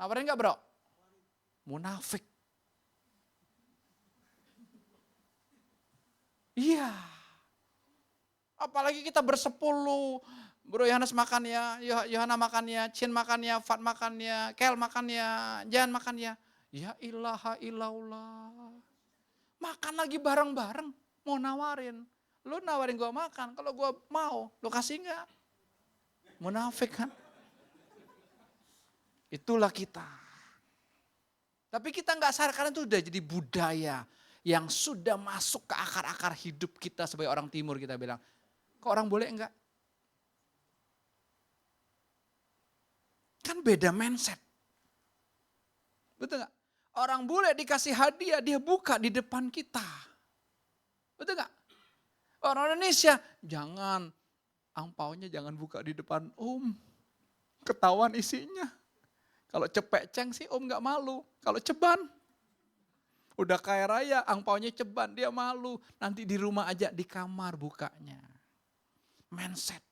Nawarin enggak bro? Munafik. Iya. Apalagi kita bersepuluh. Bro Yohanes makan ya, Yohana makan ya, Chin makan ya, Fat makan ya, Kel makan ya, Jan makan ya. Ya ilaha illallah. Makan lagi bareng-bareng, mau nawarin. Lu nawarin gua makan, kalau gua mau, lu kasih enggak? Munafik kan? Itulah kita. Tapi kita enggak sadar karena itu udah jadi budaya yang sudah masuk ke akar-akar hidup kita sebagai orang timur kita bilang. Kok orang boleh enggak? Kan beda mindset. Betul enggak? Orang bule dikasih hadiah, dia buka di depan kita. Betul enggak? Orang Indonesia, jangan, angpaunya jangan buka di depan om. Ketahuan isinya. Kalau cepek ceng sih om enggak malu. Kalau ceban, udah kaya raya, angpaunya ceban, dia malu. Nanti di rumah aja, di kamar bukanya. Mindset.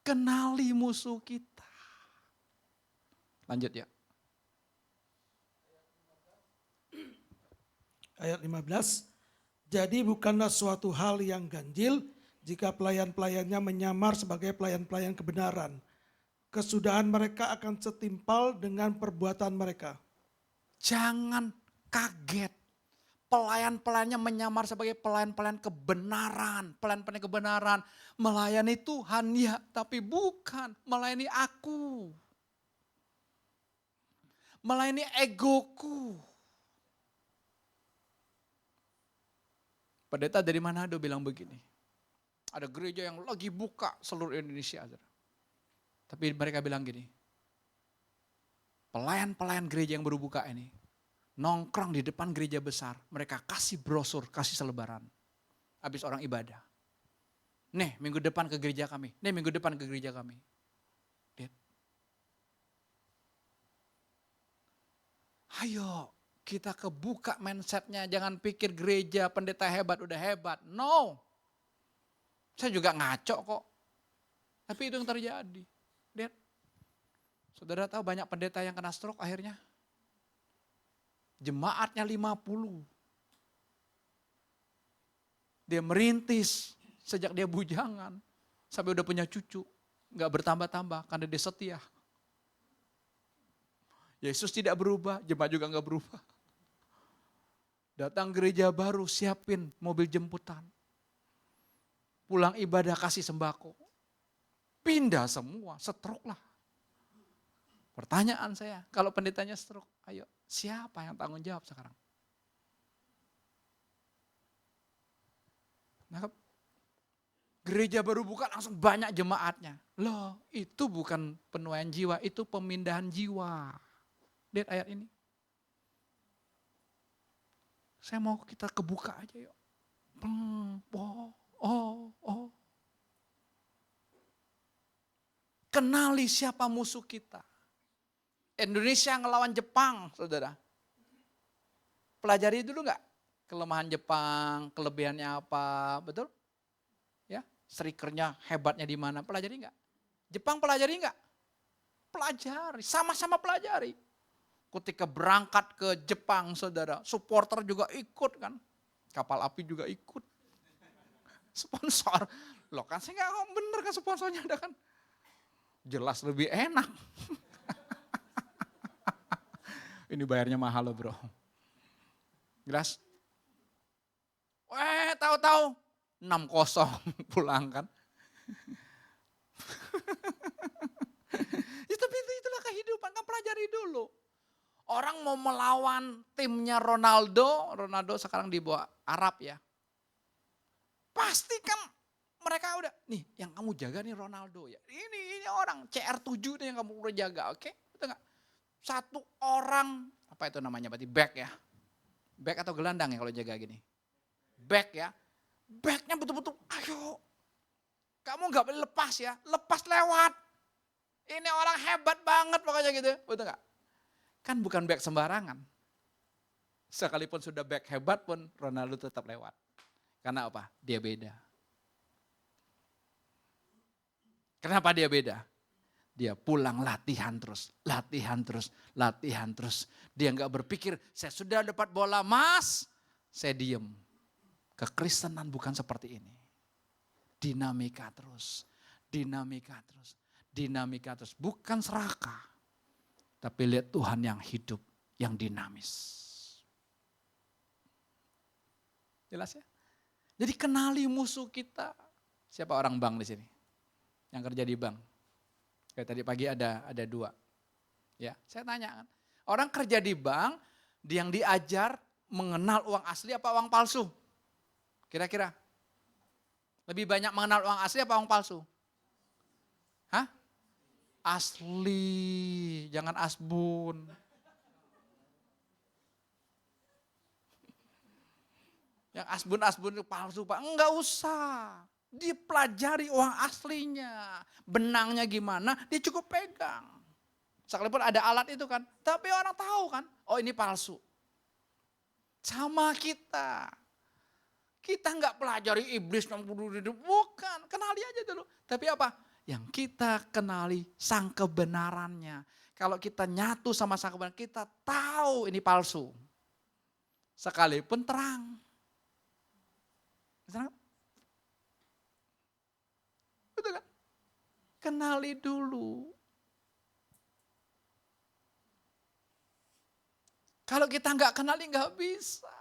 Kenali musuh kita. Lanjut ya. Ayat 15, jadi bukanlah suatu hal yang ganjil jika pelayan-pelayannya menyamar sebagai pelayan-pelayan kebenaran. Kesudahan mereka akan setimpal dengan perbuatan mereka. Jangan kaget. Pelayan-pelayannya menyamar sebagai pelayan-pelayan kebenaran. Pelayan-pelayan kebenaran. Melayani Tuhan ya, tapi bukan melayani aku. Melayani egoku. Pendeta dari Manado bilang begini. Ada gereja yang lagi buka seluruh Indonesia. Tapi mereka bilang gini. Pelayan-pelayan gereja yang baru buka ini. Nongkrong di depan gereja besar. Mereka kasih brosur, kasih selebaran. Habis orang ibadah. Nih minggu depan ke gereja kami. Nih minggu depan ke gereja kami. Lihat. Ayo kita kebuka mindsetnya. Jangan pikir gereja pendeta hebat udah hebat. No. Saya juga ngaco kok. Tapi itu yang terjadi. Lihat. Saudara tahu banyak pendeta yang kena stroke akhirnya. Jemaatnya 50. Dia merintis sejak dia bujangan. Sampai udah punya cucu. Gak bertambah-tambah karena dia setia. Yesus tidak berubah, jemaat juga gak berubah. Datang gereja baru, siapin mobil jemputan. Pulang ibadah kasih sembako. Pindah semua, stroke lah. Pertanyaan saya, kalau pendetanya stroke, ayo siapa yang tanggung jawab sekarang? Nah, gereja baru buka langsung banyak jemaatnya. Loh, itu bukan penuaian jiwa, itu pemindahan jiwa. Lihat ayat ini. Saya mau kita kebuka aja yuk. Kenali siapa musuh kita. Indonesia ngelawan Jepang, saudara. Pelajari dulu enggak? kelemahan Jepang, kelebihannya apa, betul? Ya, strikernya hebatnya di mana? Pelajari enggak? Jepang pelajari enggak? Pelajari, sama-sama pelajari. Ketika berangkat ke Jepang, saudara, supporter juga ikut kan. Kapal api juga ikut. Sponsor. Loh kan saya nggak bener kan sponsornya ada kan. Jelas lebih enak. Ini bayarnya mahal loh bro. Jelas? Tahu-tahu 6-0 pulang kan. Ya, tapi itulah kehidupan, kan pelajari dulu. Orang mau melawan timnya Ronaldo sekarang dibawa Arab ya. Pasti kan mereka udah, nih yang kamu jaga nih Ronaldo ya. Ini orang CR7 nih yang kamu udah jaga, oke? Betul gak? Satu orang, apa itu namanya berarti back ya. Back atau gelandang ya kalau jaga gini. Back ya. Backnya betul-betul, ayo. Kamu gak boleh lepas ya, lepas lewat. Ini orang hebat banget pokoknya gitu, betul gak? Kan bukan back sembarangan. Sekalipun sudah back hebat pun Ronaldo tetap lewat. Karena apa? Dia beda. Kenapa dia beda? Dia pulang latihan terus, latihan terus, latihan terus. Dia nggak berpikir, saya sudah dapat bola emas, saya diem. Kekristenan bukan seperti ini. Dinamika terus, dinamika terus, dinamika terus. Bukan serakah, tapi lihat Tuhan yang hidup, yang dinamis. Jelas ya? Jadi kenali musuh kita. Siapa orang bank di sini? Yang kerja di bank. Kayak tadi pagi ada 2. Ya, saya tanya kan. Orang kerja di bank, yang diajar mengenal uang asli apa uang palsu? Kira-kira? Lebih banyak mengenal uang asli apa uang palsu? Hah? Asli, jangan asbun. Yang asbun-asbun itu palsu Pak, enggak usah. Dipelajari uang aslinya. Benangnya gimana, dia cukup pegang. Sekalipun ada alat itu kan, tapi orang tahu kan, oh ini palsu. Sama kita. Kita enggak pelajari iblis, bukan, kenali aja dulu. Tapi apa? Yang kita kenali sang kebenarannya. Kalau kita nyatu sama sang kebenaran, kita tahu ini palsu. Sekalipun terang. Betul kan? Kenali dulu. Kalau kita nggak kenali nggak bisa.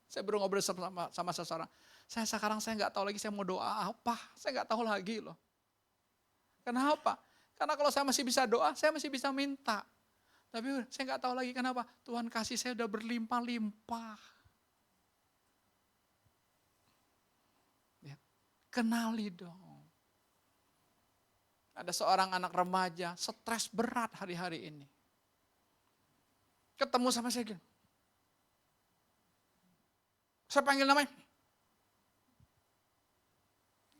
Saya baru ngobrol sama seseorang. Sekarang saya nggak tahu lagi saya mau doa apa. Saya nggak tahu lagi loh. Kenapa? Karena kalau saya masih bisa doa, saya masih bisa minta. Tapi saya nggak tahu lagi kenapa. Tuhan kasih saya udah berlimpah-limpah. Kenali dong. Ada seorang anak remaja, stres berat hari-hari ini. Ketemu sama saya gini. Saya panggil namanya.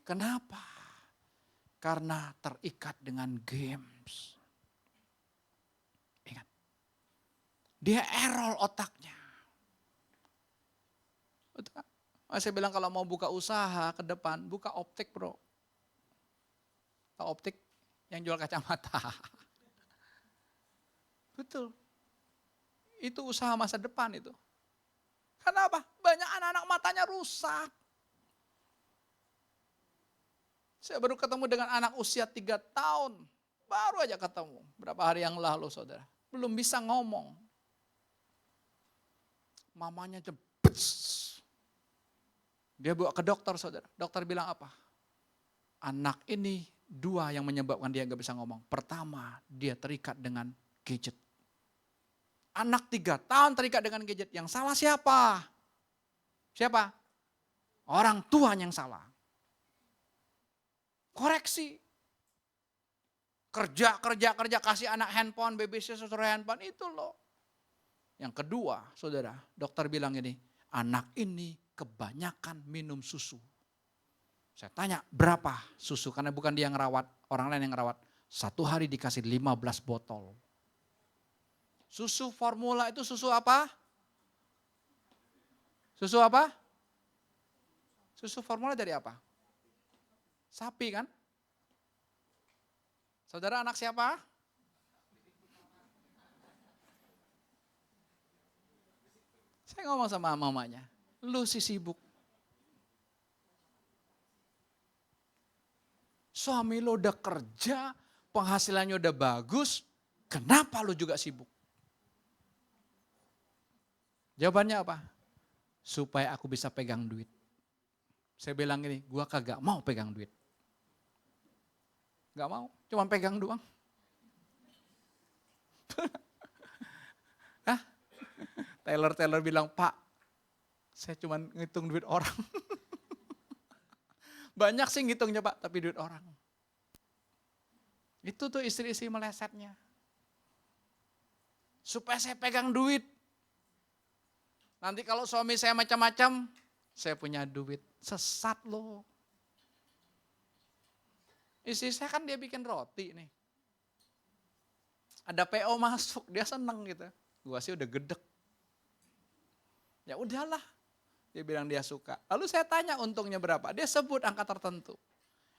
Kenapa? Karena terikat dengan games. Ingat. Dia error otaknya. Betul. Saya bilang kalau mau buka usaha ke depan, buka optik bro. Tahu optik yang jual kacamata. Betul. Itu usaha masa depan itu. Kenapa? Banyak anak-anak matanya rusak. Saya baru ketemu dengan anak usia 3 tahun. Baru aja ketemu. Berapa hari yang lalu saudara. Belum bisa ngomong. Mamanya jebet. Dia bawa ke dokter saudara. Dokter bilang apa? Anak ini 2 yang menyebabkan dia gak bisa ngomong. Pertama, dia terikat dengan gadget. Anak 3 tahun terikat dengan gadget. Yang salah siapa? Siapa? Orang tua yang salah. Koreksi. Kerja, kasih anak handphone, babysitter handphone, itu loh. Yang kedua, saudara, dokter bilang ini, anak ini kebanyakan minum susu. Saya tanya, berapa susu? Karena bukan dia yang ngerawat, orang lain yang ngerawat. 1 hari dikasih 15 botol. Susu formula itu susu apa? Susu apa? Susu formula dari apa? Sapi kan? Saudara anak siapa? Saya ngomong sama mamanya, lu si sibuk. Suami lo udah kerja, penghasilannya udah bagus, kenapa lo juga sibuk? Jawabannya apa? Supaya aku bisa pegang duit. Saya bilang gini, gua kagak mau pegang duit. Gak mau, cuma pegang doang. Hah? Taylor bilang, Pak, saya cuma ngitung duit orang. Banyak sih ngitungnya Pak, tapi duit orang. Itu tuh istri-istri melesetnya. Supaya saya pegang duit. Nanti kalau suami saya macam-macam, saya punya duit. Sesat loh. Istri saya kan dia bikin roti nih. Ada PO masuk, dia seneng gitu. Gua sih udah gedek. Ya udahlah. Dia bilang dia suka. Lalu saya tanya untungnya berapa? Dia sebut angka tertentu.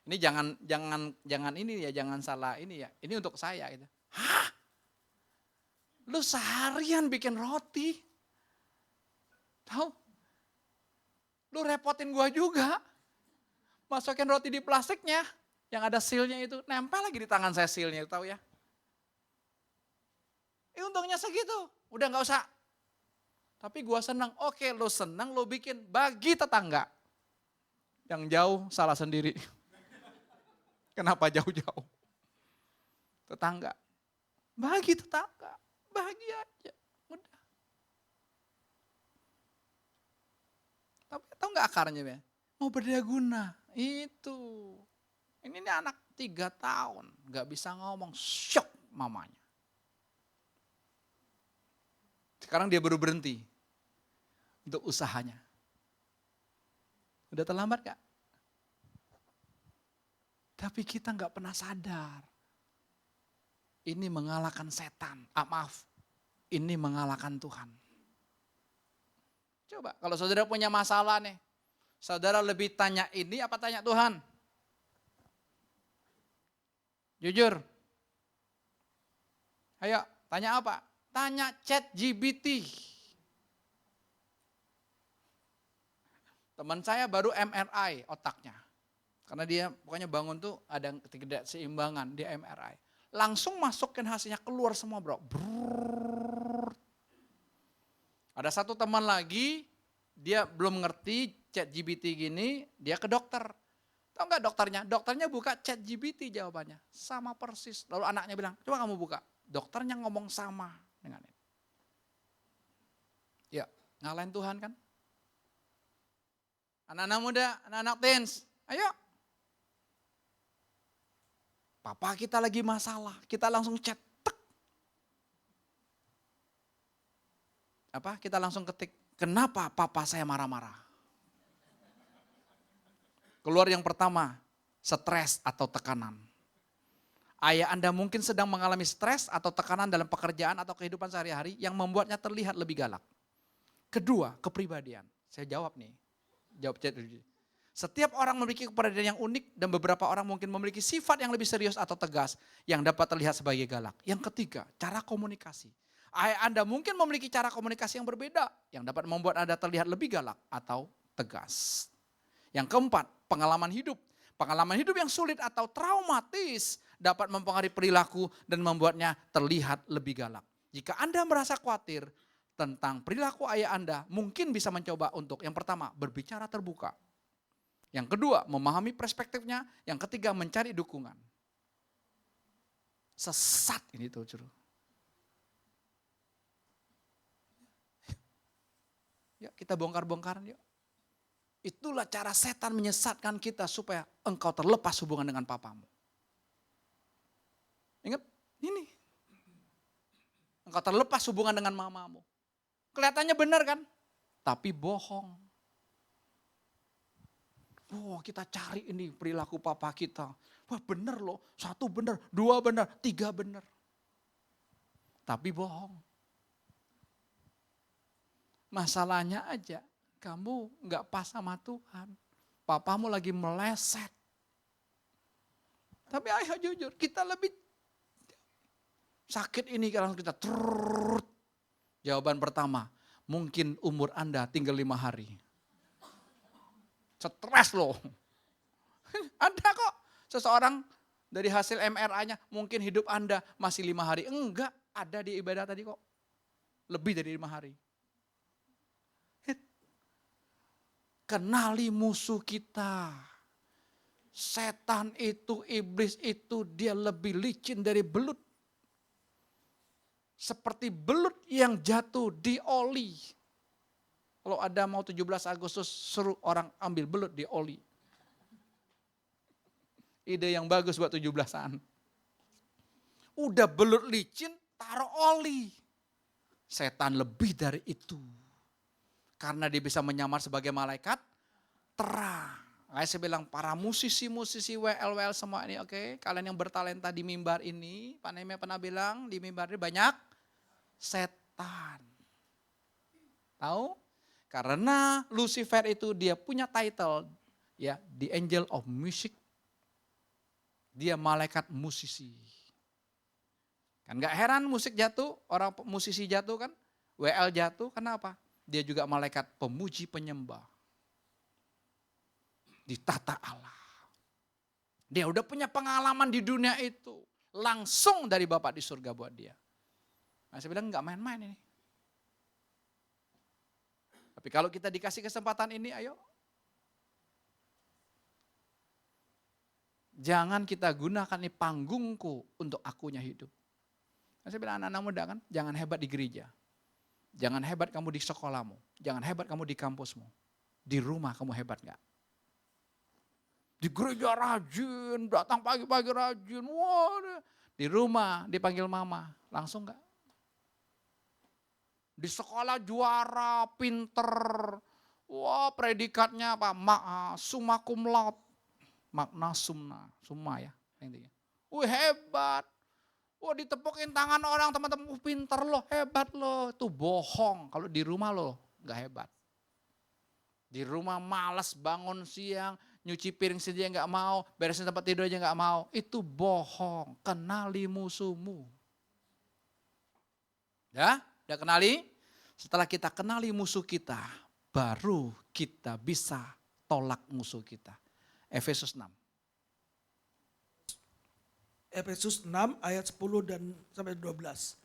Ini jangan ini ya, jangan salah ini ya. Ini untuk saya gitu. Hah? Lu seharian bikin roti? Tahu? Lu repotin gua juga. Masukin roti di plastiknya. Yang ada sealnya itu. Nempel lagi di tangan saya sealnya, tahu ya. Untungnya segitu. Udah gak usah. Tapi gua senang. Oke, lu senang, lu bikin. Bagi tetangga. Yang jauh salah sendiri. Kenapa jauh-jauh? Tetangga. Bagi tetangga. Bagi aja. Udah. Tapi tahu gak akarnya ya? Mau berdaya guna. Itu. Ini anak 3 tahun. Gak bisa ngomong. Syok mamanya. Sekarang dia baru berhenti. Untuk usahanya. Udah terlambat gak? Tapi kita gak pernah sadar. Ini mengalahkan setan. Maaf. Ini mengalahkan Tuhan. Coba kalau saudara punya masalah nih. Saudara lebih tanya ini apa tanya Tuhan? Jujur. Ayo tanya apa? Tanya ChatGPT. Teman saya baru MRI otaknya. Karena dia pokoknya bangun tuh ada ketidakseimbangan, dia MRI. Langsung masukin hasilnya keluar semua bro. Brrrr. Ada satu teman lagi, dia belum ngerti ChatGPT gini, dia ke dokter. Tahu nggak dokternya? Dokternya buka ChatGPT jawabannya. Sama persis. Lalu anaknya bilang, coba kamu buka. Dokternya ngomong sama dengan ini. Ya, ngalahin Tuhan kan? Anak-anak muda, anak-anak teens, ayo. Papa kita lagi masalah, kita langsung chat. Tek. Apa? Kita langsung ketik, kenapa papa saya marah-marah? Keluar yang pertama, stres atau tekanan. Ayah Anda mungkin sedang mengalami stres atau tekanan dalam pekerjaan atau kehidupan sehari-hari yang membuatnya terlihat lebih galak. Kedua, kepribadian. Saya jawab nih. Jawab chat. Setiap orang memiliki kepribadian yang unik dan beberapa orang mungkin memiliki sifat yang lebih serius atau tegas yang dapat terlihat sebagai galak. Yang ketiga, cara komunikasi. Ayah Anda mungkin memiliki cara komunikasi yang berbeda yang dapat membuat Anda terlihat lebih galak atau tegas. Yang keempat, pengalaman hidup. Pengalaman hidup yang sulit atau traumatis dapat mempengaruhi perilaku dan membuatnya terlihat lebih galak. Jika Anda merasa khawatir tentang perilaku ayah Anda, mungkin bisa mencoba untuk yang pertama, berbicara terbuka. Yang kedua, memahami perspektifnya. Yang ketiga, mencari dukungan. Sesat ini tuh, Curu. Ya, kita bongkar-bongkaran yuk. Itulah cara setan menyesatkan kita supaya engkau terlepas hubungan dengan papamu. Ingat, ini. Engkau terlepas hubungan dengan mamamu. Kelihatannya benar kan? Tapi bohong. Oh, kita cari ini perilaku papa kita. Wah benar loh, 1 benar, 2 benar, 3 benar. Tapi bohong. Masalahnya aja, kamu nggak pas sama Tuhan. Papamu lagi meleset. Tapi ayo jujur, kita lebih sakit ini kalau kita trrrr. Jawaban pertama, mungkin umur Anda tinggal 5 hari. Stres loh. Ada kok seseorang dari hasil MRA-nya mungkin hidup Anda masih 5 hari. Enggak, ada di ibadah tadi kok. Lebih dari 5 hari. Kenali musuh kita. Setan itu, iblis itu dia lebih licin dari belut. Seperti belut yang jatuh di oli. Kalau ada mau 17 Agustus suruh orang ambil belut di oli. Ide yang bagus buat 17-an. Udah belut licin, taruh oli. Setan lebih dari itu. Karena dia bisa menyamar sebagai malaikat terang. Kayak saya bilang para musisi-musisi WL semua ini oke. Kalian yang bertalenta di mimbar ini, Pak Nehemia pernah bilang di mimbar ini banyak setan. Tahu? Karena Lucifer itu dia punya title ya, the angel of music. Dia malaikat musisi. Kan gak heran musik jatuh, orang musisi jatuh kan, WL jatuh, kenapa? Dia juga malaikat pemuji penyembah. Ditata Allah. Dia udah punya pengalaman di dunia itu. Langsung dari Bapak di surga buat dia. Nah, saya bilang gak main-main ini. Tapi kalau kita dikasih kesempatan ini, ayo. Jangan kita gunakan ini panggungku untuk akunya hidup. Nah, saya bilang anak-anak muda kan, jangan hebat di gereja. Jangan hebat kamu di sekolahmu. Jangan hebat kamu di kampusmu. Di rumah kamu hebat gak? Di gereja rajin, datang pagi-pagi rajin. Wah, di rumah dipanggil mama, langsung gak? Di sekolah juara, pinter. Wah, predikatnya apa? Summa cum laude. Magna summa ya. Intinya. Wih, hebat. Wah, ditepukin tangan orang, teman-teman, pinter loh, hebat loh. Itu bohong. Kalau di rumah loh, gak hebat. Di rumah malas bangun siang, nyuci piring saja gak mau, beresin tempat tidur aja gak mau. Itu bohong. Kenali musuhmu. Ya, udah kenali? Setelah kita kenali musuh kita, baru kita bisa tolak musuh kita. Efesus 6. Efesus 6 ayat 10 dan sampai 12.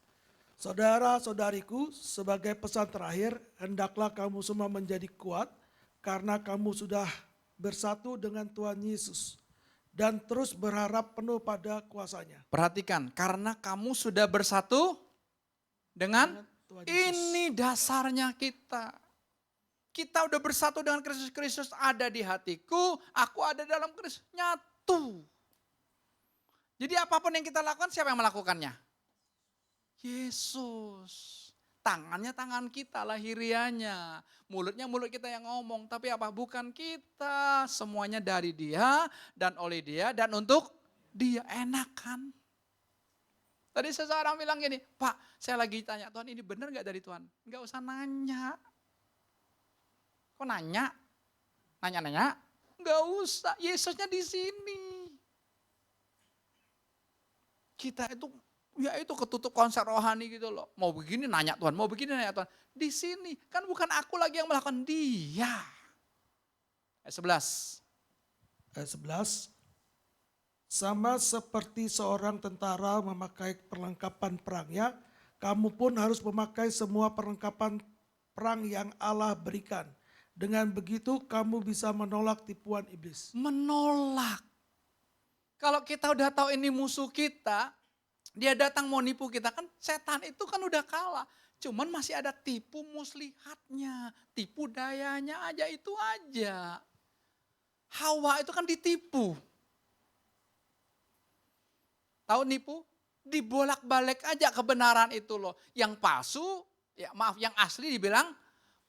Saudara-saudariku, sebagai pesan terakhir, hendaklah kamu semua menjadi kuat karena kamu sudah bersatu dengan Tuhan Yesus dan terus berharap penuh pada kuasanya. Perhatikan, karena kamu sudah bersatu dengan Tuhan Yesus. ini dasarnya kita. Kita udah bersatu dengan Kristus. Kristus ada di hatiku, aku ada dalam Kristus. Nyatu. Jadi apapun yang kita lakukan, siapa yang melakukannya? Yesus. Tangannya tangan kita, lahirianya. Mulutnya mulut kita yang ngomong. Tapi apa? Bukan kita. Semuanya dari dia dan oleh dia dan untuk dia. Enak kan? Tadi seseorang bilang gini, Pak saya lagi tanya Tuhan ini benar gak dari Tuhan? Gak usah nanya. Kok nanya? Nanya-nanya? Gak usah, Yesusnya di sini. Kita itu, ya itu ketutup konsep rohani gitu loh. Mau begini nanya Tuhan, mau begini nanya Tuhan. Di sini, kan bukan aku lagi yang melakukan, dia. Ayat 11. Ayat 11. Sama seperti seorang tentara memakai perlengkapan perangnya, kamu pun harus memakai semua perlengkapan perang yang Allah berikan. Dengan begitu kamu bisa menolak tipuan iblis. Menolak. Kalau kita udah tahu ini musuh kita, dia datang mau nipu kita, kan setan itu kan udah kalah. Cuman masih ada tipu muslihatnya, tipu dayanya aja, itu aja. Hawa itu kan ditipu. Tahu nipu? Dibolak-balik aja kebenaran itu loh. Yang palsu, ya maaf yang asli dibilang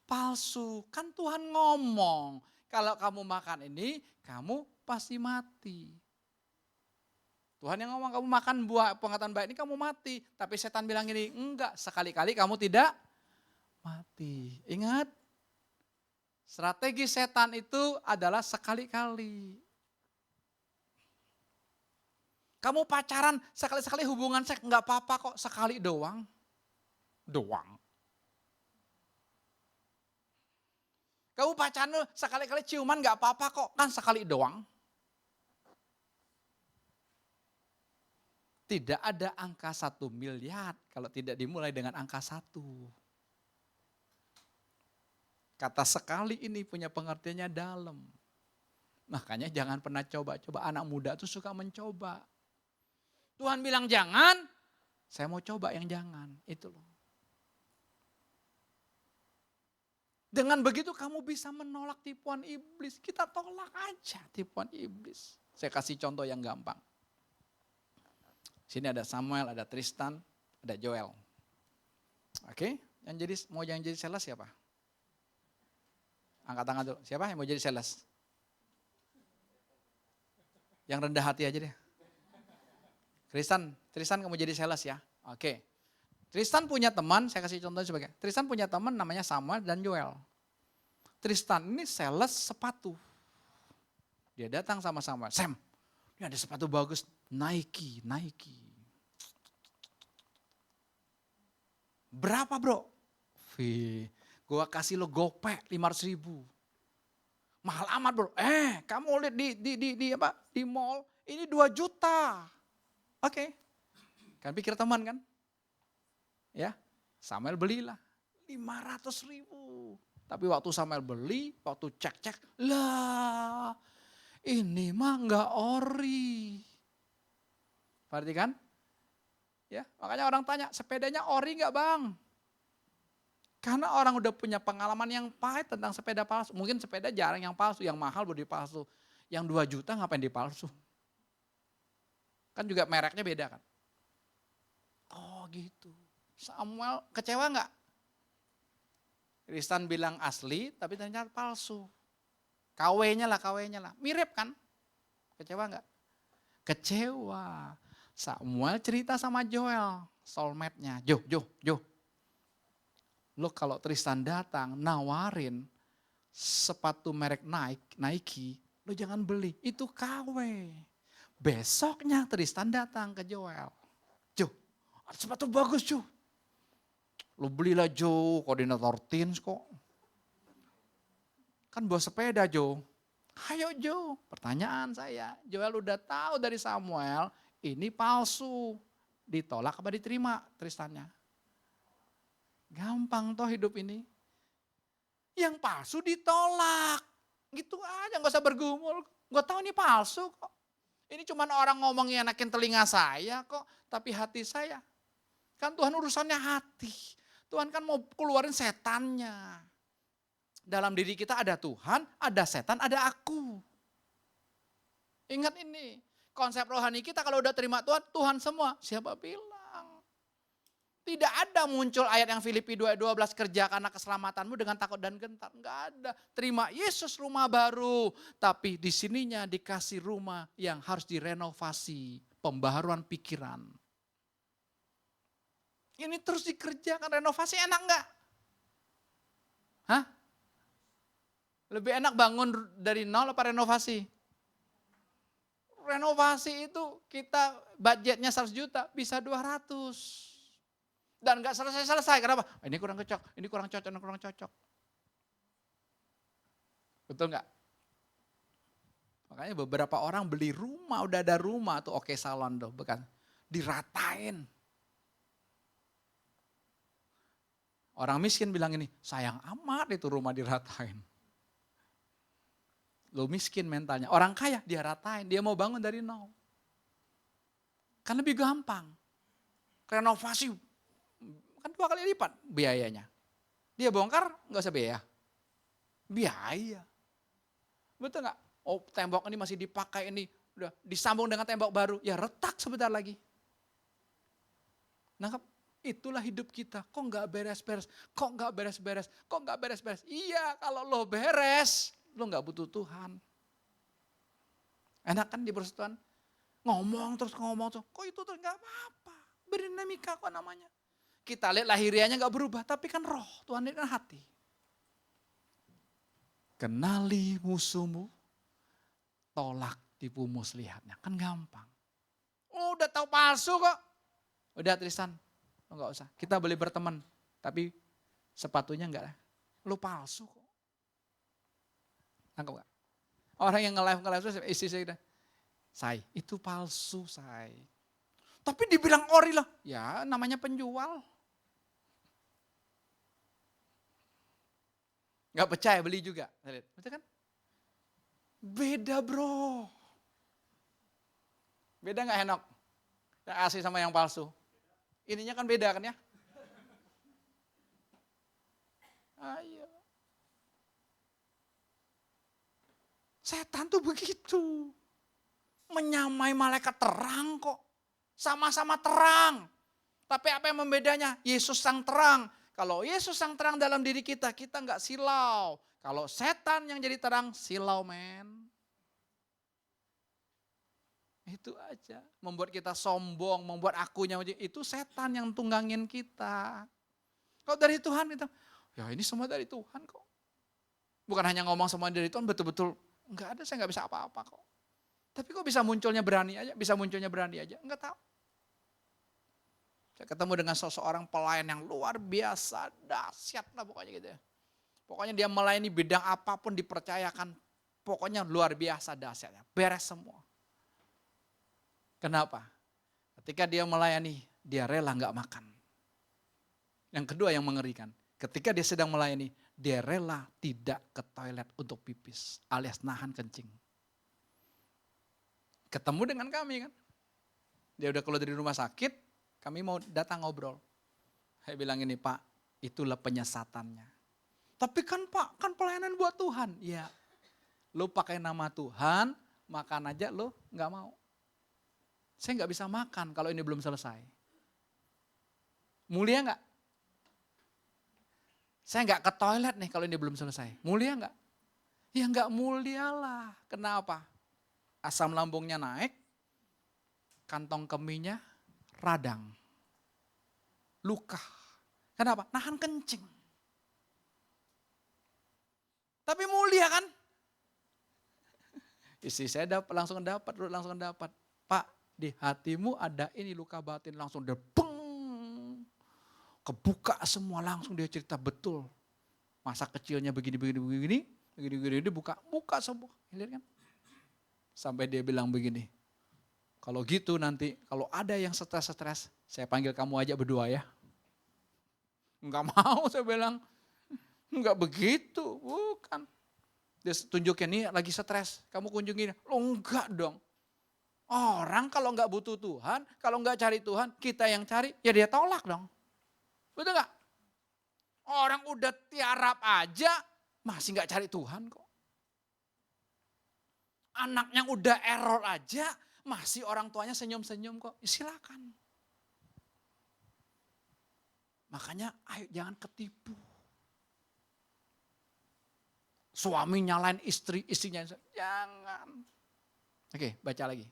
palsu. Kan Tuhan ngomong, kalau kamu makan ini, kamu pasti mati. Tuhan yang ngomong kamu makan buah pengetahuan baik ini kamu mati. Tapi setan bilang gini, enggak, sekali-kali kamu tidak mati. Ingat, Strategi setan itu adalah sekali-kali. Kamu pacaran sekali-sekali hubungan seks nggak apa-apa kok, sekali doang. Doang. Kamu pacaran sekali-kali ciuman nggak apa-apa kok, kan sekali doang. Tidak ada angka 1 miliar kalau tidak dimulai dengan angka 1. Kata sekali ini punya pengertiannya dalam. Makanya jangan pernah coba-coba. Anak muda tuh suka mencoba. Tuhan bilang jangan, saya mau coba yang jangan. Itu loh. Dengan begitu kamu bisa menolak tipuan iblis. Kita tolak aja tipuan iblis. Saya kasih contoh yang gampang. Sini ada Samuel, ada Tristan, ada Joel. Oke, yang jadi sales siapa? Angkat tangan dulu. Siapa yang mau jadi sales? Yang rendah hati aja deh. Tristan kamu jadi sales ya. Oke. Tristan punya teman, saya kasih contoh sebagai. Tristan punya teman namanya Samuel dan Joel. Tristan ini sales sepatu. Dia datang sama Samuel. Sam, ini ada sepatu bagus. Nike. Berapa bro? Gua kasih lo gopek 500.000. Mahal amat bro. Kamu lihat di mall ini 2 juta. Oke. Kan pikir teman kan? Ya. Samuel belilah 500.000. Tapi waktu Samuel beli, waktu cek, lah ini mah enggak ori. Perhatikan? Ya, makanya orang tanya, sepedanya ori enggak bang? Karena orang udah punya pengalaman yang pahit tentang sepeda palsu. Mungkin sepeda jarang yang palsu, yang mahal baru dipalsu. Yang 2 juta ngapain dipalsu? Kan juga mereknya beda kan. Oh gitu. Samuel kecewa enggak? Tristan bilang asli tapi ternyata palsu. KW-nya lah. Mirip kan? Kecewa enggak? Kecewa. Samuel cerita sama Joel, soulmate-nya. Jo. Lo kalau Tristan datang nawarin sepatu merek Nike, lo jangan beli, itu KW. Besoknya Tristan datang ke Joel. Jo, ada sepatu bagus Jo. Lo belilah Jo, koordinator teens kok. Kan bawa sepeda Jo. Ayo Jo, pertanyaan saya, Joel udah tahu dari Samuel, ini palsu. Ditolak apa diterima Tristannya? Gampang toh hidup ini. Yang palsu ditolak. Gitu aja, gak usah bergumul. Gue tahu ini palsu kok. Ini cuma orang ngomong yang enakin telinga saya kok. Tapi hati saya. Kan Tuhan urusannya hati. Tuhan kan mau keluarin setannya. Dalam diri kita ada Tuhan, ada setan, ada aku. Ingat ini. Konsep rohani kita kalau udah terima Tuhan, Tuhan semua. Siapa bilang? Tidak ada muncul ayat yang Filipi 2:12 kerja karena keselamatanmu dengan takut dan gentar. Enggak ada. Terima Yesus rumah baru. Tapi di sininya dikasih rumah yang harus direnovasi. Pembaharuan pikiran. Ini terus dikerjakan, renovasi enak enggak? Hah? Lebih enak bangun dari nol apa renovasi? Renovasi itu kita budgetnya 100 juta, bisa 200. Dan gak selesai-selesai, kenapa? Ini kurang cocok, ini kurang cocok. Betul gak? Makanya beberapa orang beli rumah, udah ada rumah tuh oke salon tuh, bukan? Diratain. Orang miskin bilang ini, sayang amat itu rumah diratain. Lo miskin mentalnya, orang kaya dia ratain, dia mau bangun dari nol. Kan lebih gampang. Renovasi, kan 2 kali lipat biayanya. Dia bongkar nggak usah biaya. Biaya. Betul nggak? Oh tembok ini masih dipakai ini, udah disambung dengan tembok baru, ya retak sebentar lagi. Nangkap? Itulah hidup kita. Kok nggak beres-beres? Iya kalau lo beres, lo nggak butuh Tuhan. Enak kan di persekutuan? Ngomong terus. Kok itu tuh nggak apa-apa. Berdinamika kok namanya. Kita lihat lahirianya gak berubah, tapi kan roh, Tuhan ini kan hati. Kenali musuhmu, tolak tipu muslihatnya. Kan gampang. Oh, udah tahu palsu kok. Udah Tristan, enggak usah. Kita boleh berteman, tapi sepatunya enggak lah. Lu palsu kok. Nangkep enggak? Orang yang nge-live terus istri saya udah, Say, itu palsu, Say. Tapi dibilang ori lah. Ya, namanya penjual. Enggak percaya, beli juga. Betul kan? Beda bro. Beda enggak Henok? Yang asli sama yang palsu. Ininya kan beda kan ya? Ayo. Setan tuh begitu. Menyamai malaikat terang kok. Sama-sama terang. Tapi apa yang membedanya? Yesus sang terang. Kalau Yesus sang terang dalam diri kita, kita enggak silau. Kalau setan yang jadi terang, silau men. Itu aja. Membuat kita sombong, membuat akunya. Itu setan yang tunggangin kita. Kalau dari Tuhan kita, ya ini semua dari Tuhan kok. Bukan hanya ngomong semua dari Tuhan, betul-betul enggak ada, saya enggak bisa apa-apa kok. Tapi kok bisa munculnya berani aja, enggak tahu. Saya ketemu dengan seseorang pelayan yang luar biasa, dahsyat lah pokoknya gitu ya. Pokoknya dia melayani bidang apapun dipercayakan, pokoknya luar biasa dahsyatnya, beres semua. Kenapa? Ketika dia melayani, dia rela enggak makan. Yang kedua yang mengerikan, ketika dia sedang melayani, dia rela tidak ke toilet untuk pipis, alias nahan kencing. Ketemu dengan kami kan. Dia udah keluar dari rumah sakit, kami mau datang ngobrol. Saya bilang ini Pak, itulah penyesatannya. Tapi kan Pak, kan pelayanan buat Tuhan. Ya, lo pakai nama Tuhan, makan aja lo gak mau. Saya gak bisa makan kalau ini belum selesai. Mulia gak? Saya gak ke toilet nih kalau ini belum selesai. Mulia gak? Ya gak mulia lah. Kenapa? Asam lambungnya naik, kantong kemihnya radang, luka. Kenapa? Nahan kencing. Tapi mulia kan? Istri saya langsung dapat. Pak, di hatimu ada ini luka batin, langsung dia beng. Kebuka semua, langsung dia cerita betul. Masa kecilnya begini, buka semua. Lihat kan? Sampai dia bilang begini, kalau gitu nanti, kalau ada yang stres, saya panggil kamu aja berdua ya. Enggak mau saya bilang, enggak begitu, bukan. Dia tunjukin nih lagi stres, kamu kunjungin. Lo enggak dong. Orang kalau enggak butuh Tuhan, kalau enggak cari Tuhan, kita yang cari, ya dia tolak dong. Betul enggak? Orang udah tiarap aja, masih enggak cari Tuhan kok. Anak yang udah error aja, masih orang tuanya senyum-senyum kok. Ya silakan. Makanya ayo jangan ketipu. Suami nyalain istri, istrinya jangan. Oke, baca lagi.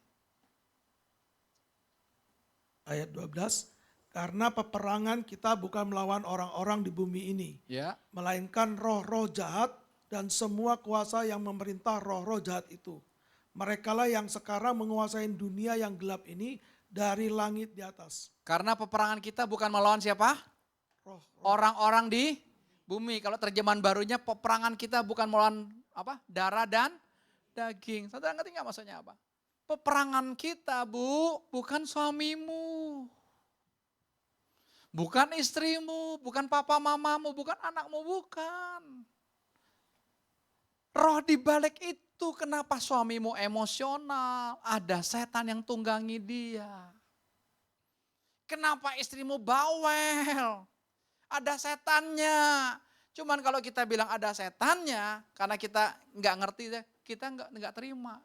Ayat 12, karena peperangan kita bukan melawan orang-orang di bumi ini. Ya. Melainkan roh-roh jahat dan semua kuasa yang memerintah roh-roh jahat itu. Merekalah yang sekarang menguasai dunia yang gelap ini dari langit di atas. Karena peperangan kita bukan melawan siapa? Roh. Orang-orang di bumi. Kalau terjemahan barunya peperangan kita bukan melawan apa? Darah dan daging. Saudara ngerti nggak maksudnya apa? Peperangan kita bukan suamimu. Bukan istrimu, bukan papa mamamu, bukan anakmu, bukan. Roh di balik itu kenapa suamimu emosional, ada setan yang tunggangi dia. Kenapa istrimu bawel, ada setannya. Cuman kalau kita bilang ada setannya, karena kita nggak ngerti, kita nggak terima.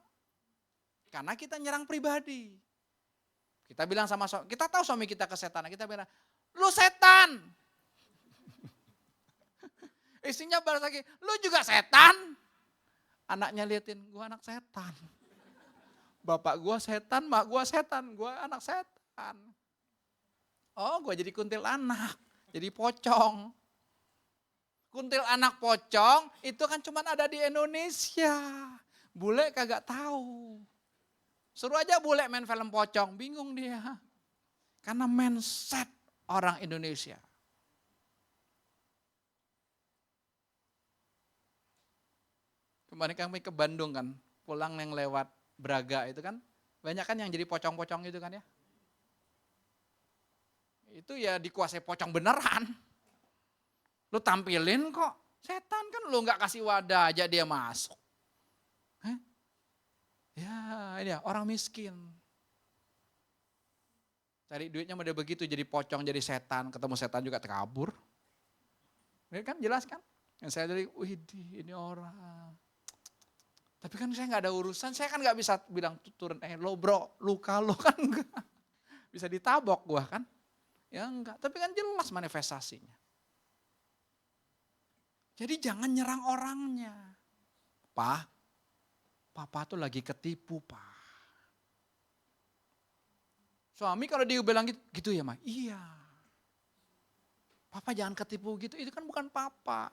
Karena kita nyerang pribadi. Kita bilang sama suami, kita tahu suami kita kesetanan, kita bilang, lu setan. Istrinya balas lagi, lu juga setan. Anaknya liatin, gua anak setan. Bapak gua setan, mak gua setan, gua anak setan. Oh, gua jadi kuntilanak, jadi pocong. Kuntilanak pocong itu kan cuma ada di Indonesia. Bule kagak tahu. Suruh aja bule main film pocong, bingung dia. Karena mindset orang Indonesia. Kemarin kami ke Bandung kan, pulang yang lewat Braga itu kan, banyak kan yang jadi pocong-pocong itu kan ya. Itu ya dikuasai pocong beneran. Lu tampilin kok, setan kan lu gak kasih wadah aja dia masuk. Hah? Ya ini ya, orang miskin. Cari duitnya udah begitu, jadi pocong, jadi setan, ketemu setan juga terkabur. Ini kan jelas kan? Yang saya dari, widih ini orang. Tapi kan saya gak ada urusan, saya kan gak bisa bilang turun, lo bro, luka lo kan enggak. Bisa ditabok gua kan? Ya enggak, tapi kan jelas manifestasinya. Jadi jangan nyerang orangnya. Papa tuh lagi ketipu, Pak. Suami kalau dia bilang gitu ya, Ma? Iya. Papa jangan ketipu gitu, itu kan bukan papa.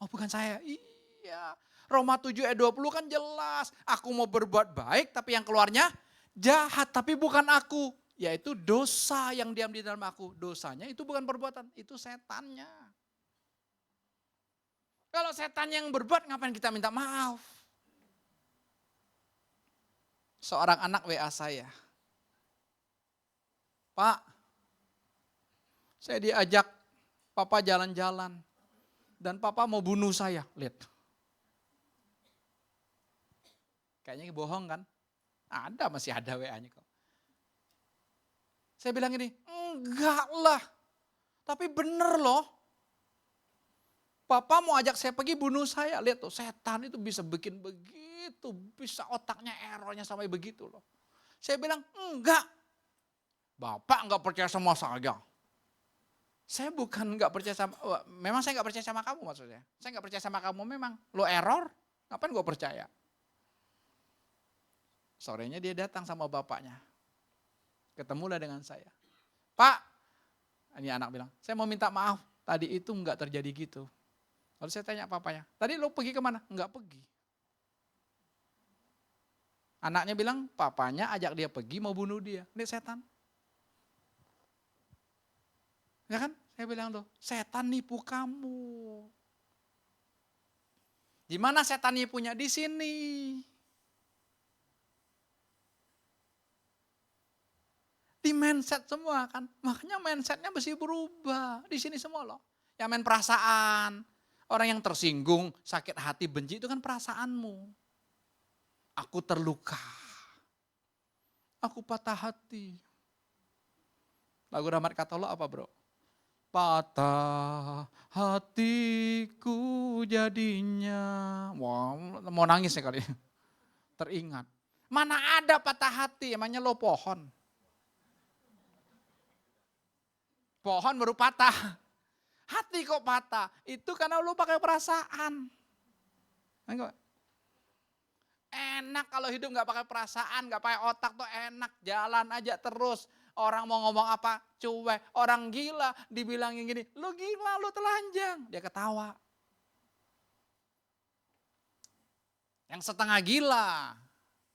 Oh bukan saya, iya. Roma 7 ayat 20 kan jelas. Aku mau berbuat baik tapi yang keluarnya jahat, tapi bukan aku. Yaitu dosa yang diam di dalam aku. Dosanya itu bukan perbuatan, itu setannya. Kalau setan yang berbuat, ngapain kita minta maaf? Seorang anak WA saya. Pak, saya diajak papa jalan-jalan. Dan papa mau bunuh saya, lihat. Kayaknya bohong kan? Masih ada WA-nya kok. Saya bilang ini, enggak lah. Tapi bener loh. Papa mau ajak saya pergi bunuh saya. Lihat tuh setan itu bisa bikin begitu. Bisa otaknya errornya sampai begitu loh. Saya bilang enggak. Bapak enggak percaya sama saya. Saya bukan enggak percaya sama, memang saya enggak percaya sama kamu maksudnya. Saya enggak percaya sama kamu memang. Lo error, ngapain gue percaya? Sorenya dia datang sama bapaknya. Ketemulah dengan saya. Pak, ini anak bilang, saya mau minta maaf. Tadi itu enggak terjadi gitu. Lalu saya tanya papanya, tadi lo pergi kemana? Enggak pergi. Anaknya bilang, papanya ajak dia pergi mau bunuh dia. Ini setan. Ya kan? Saya bilang tuh, setan nipu kamu. Di mana setan nipunya? Di sini. Di mindset semua kan. Makanya mindsetnya mesti berubah. Di sini semua loh. Yang main perasaan. Orang yang tersinggung, sakit hati, benci itu kan perasaanmu. Aku terluka. Aku patah hati. Lagu Rahmat Katolo apa bro? Patah hatiku jadinya. Wah, mau nangis ya kali. Teringat. Mana ada patah hati, emangnya lo pohon. Pohon baru patah. Hati kok patah, itu karena lu pakai perasaan. Enak kalau hidup gak pakai perasaan, gak pakai otak tuh enak. Jalan aja terus, orang mau ngomong apa, cuek. Orang gila dibilangin gini, lu gila, lu telanjang. Dia ketawa. Yang setengah gila,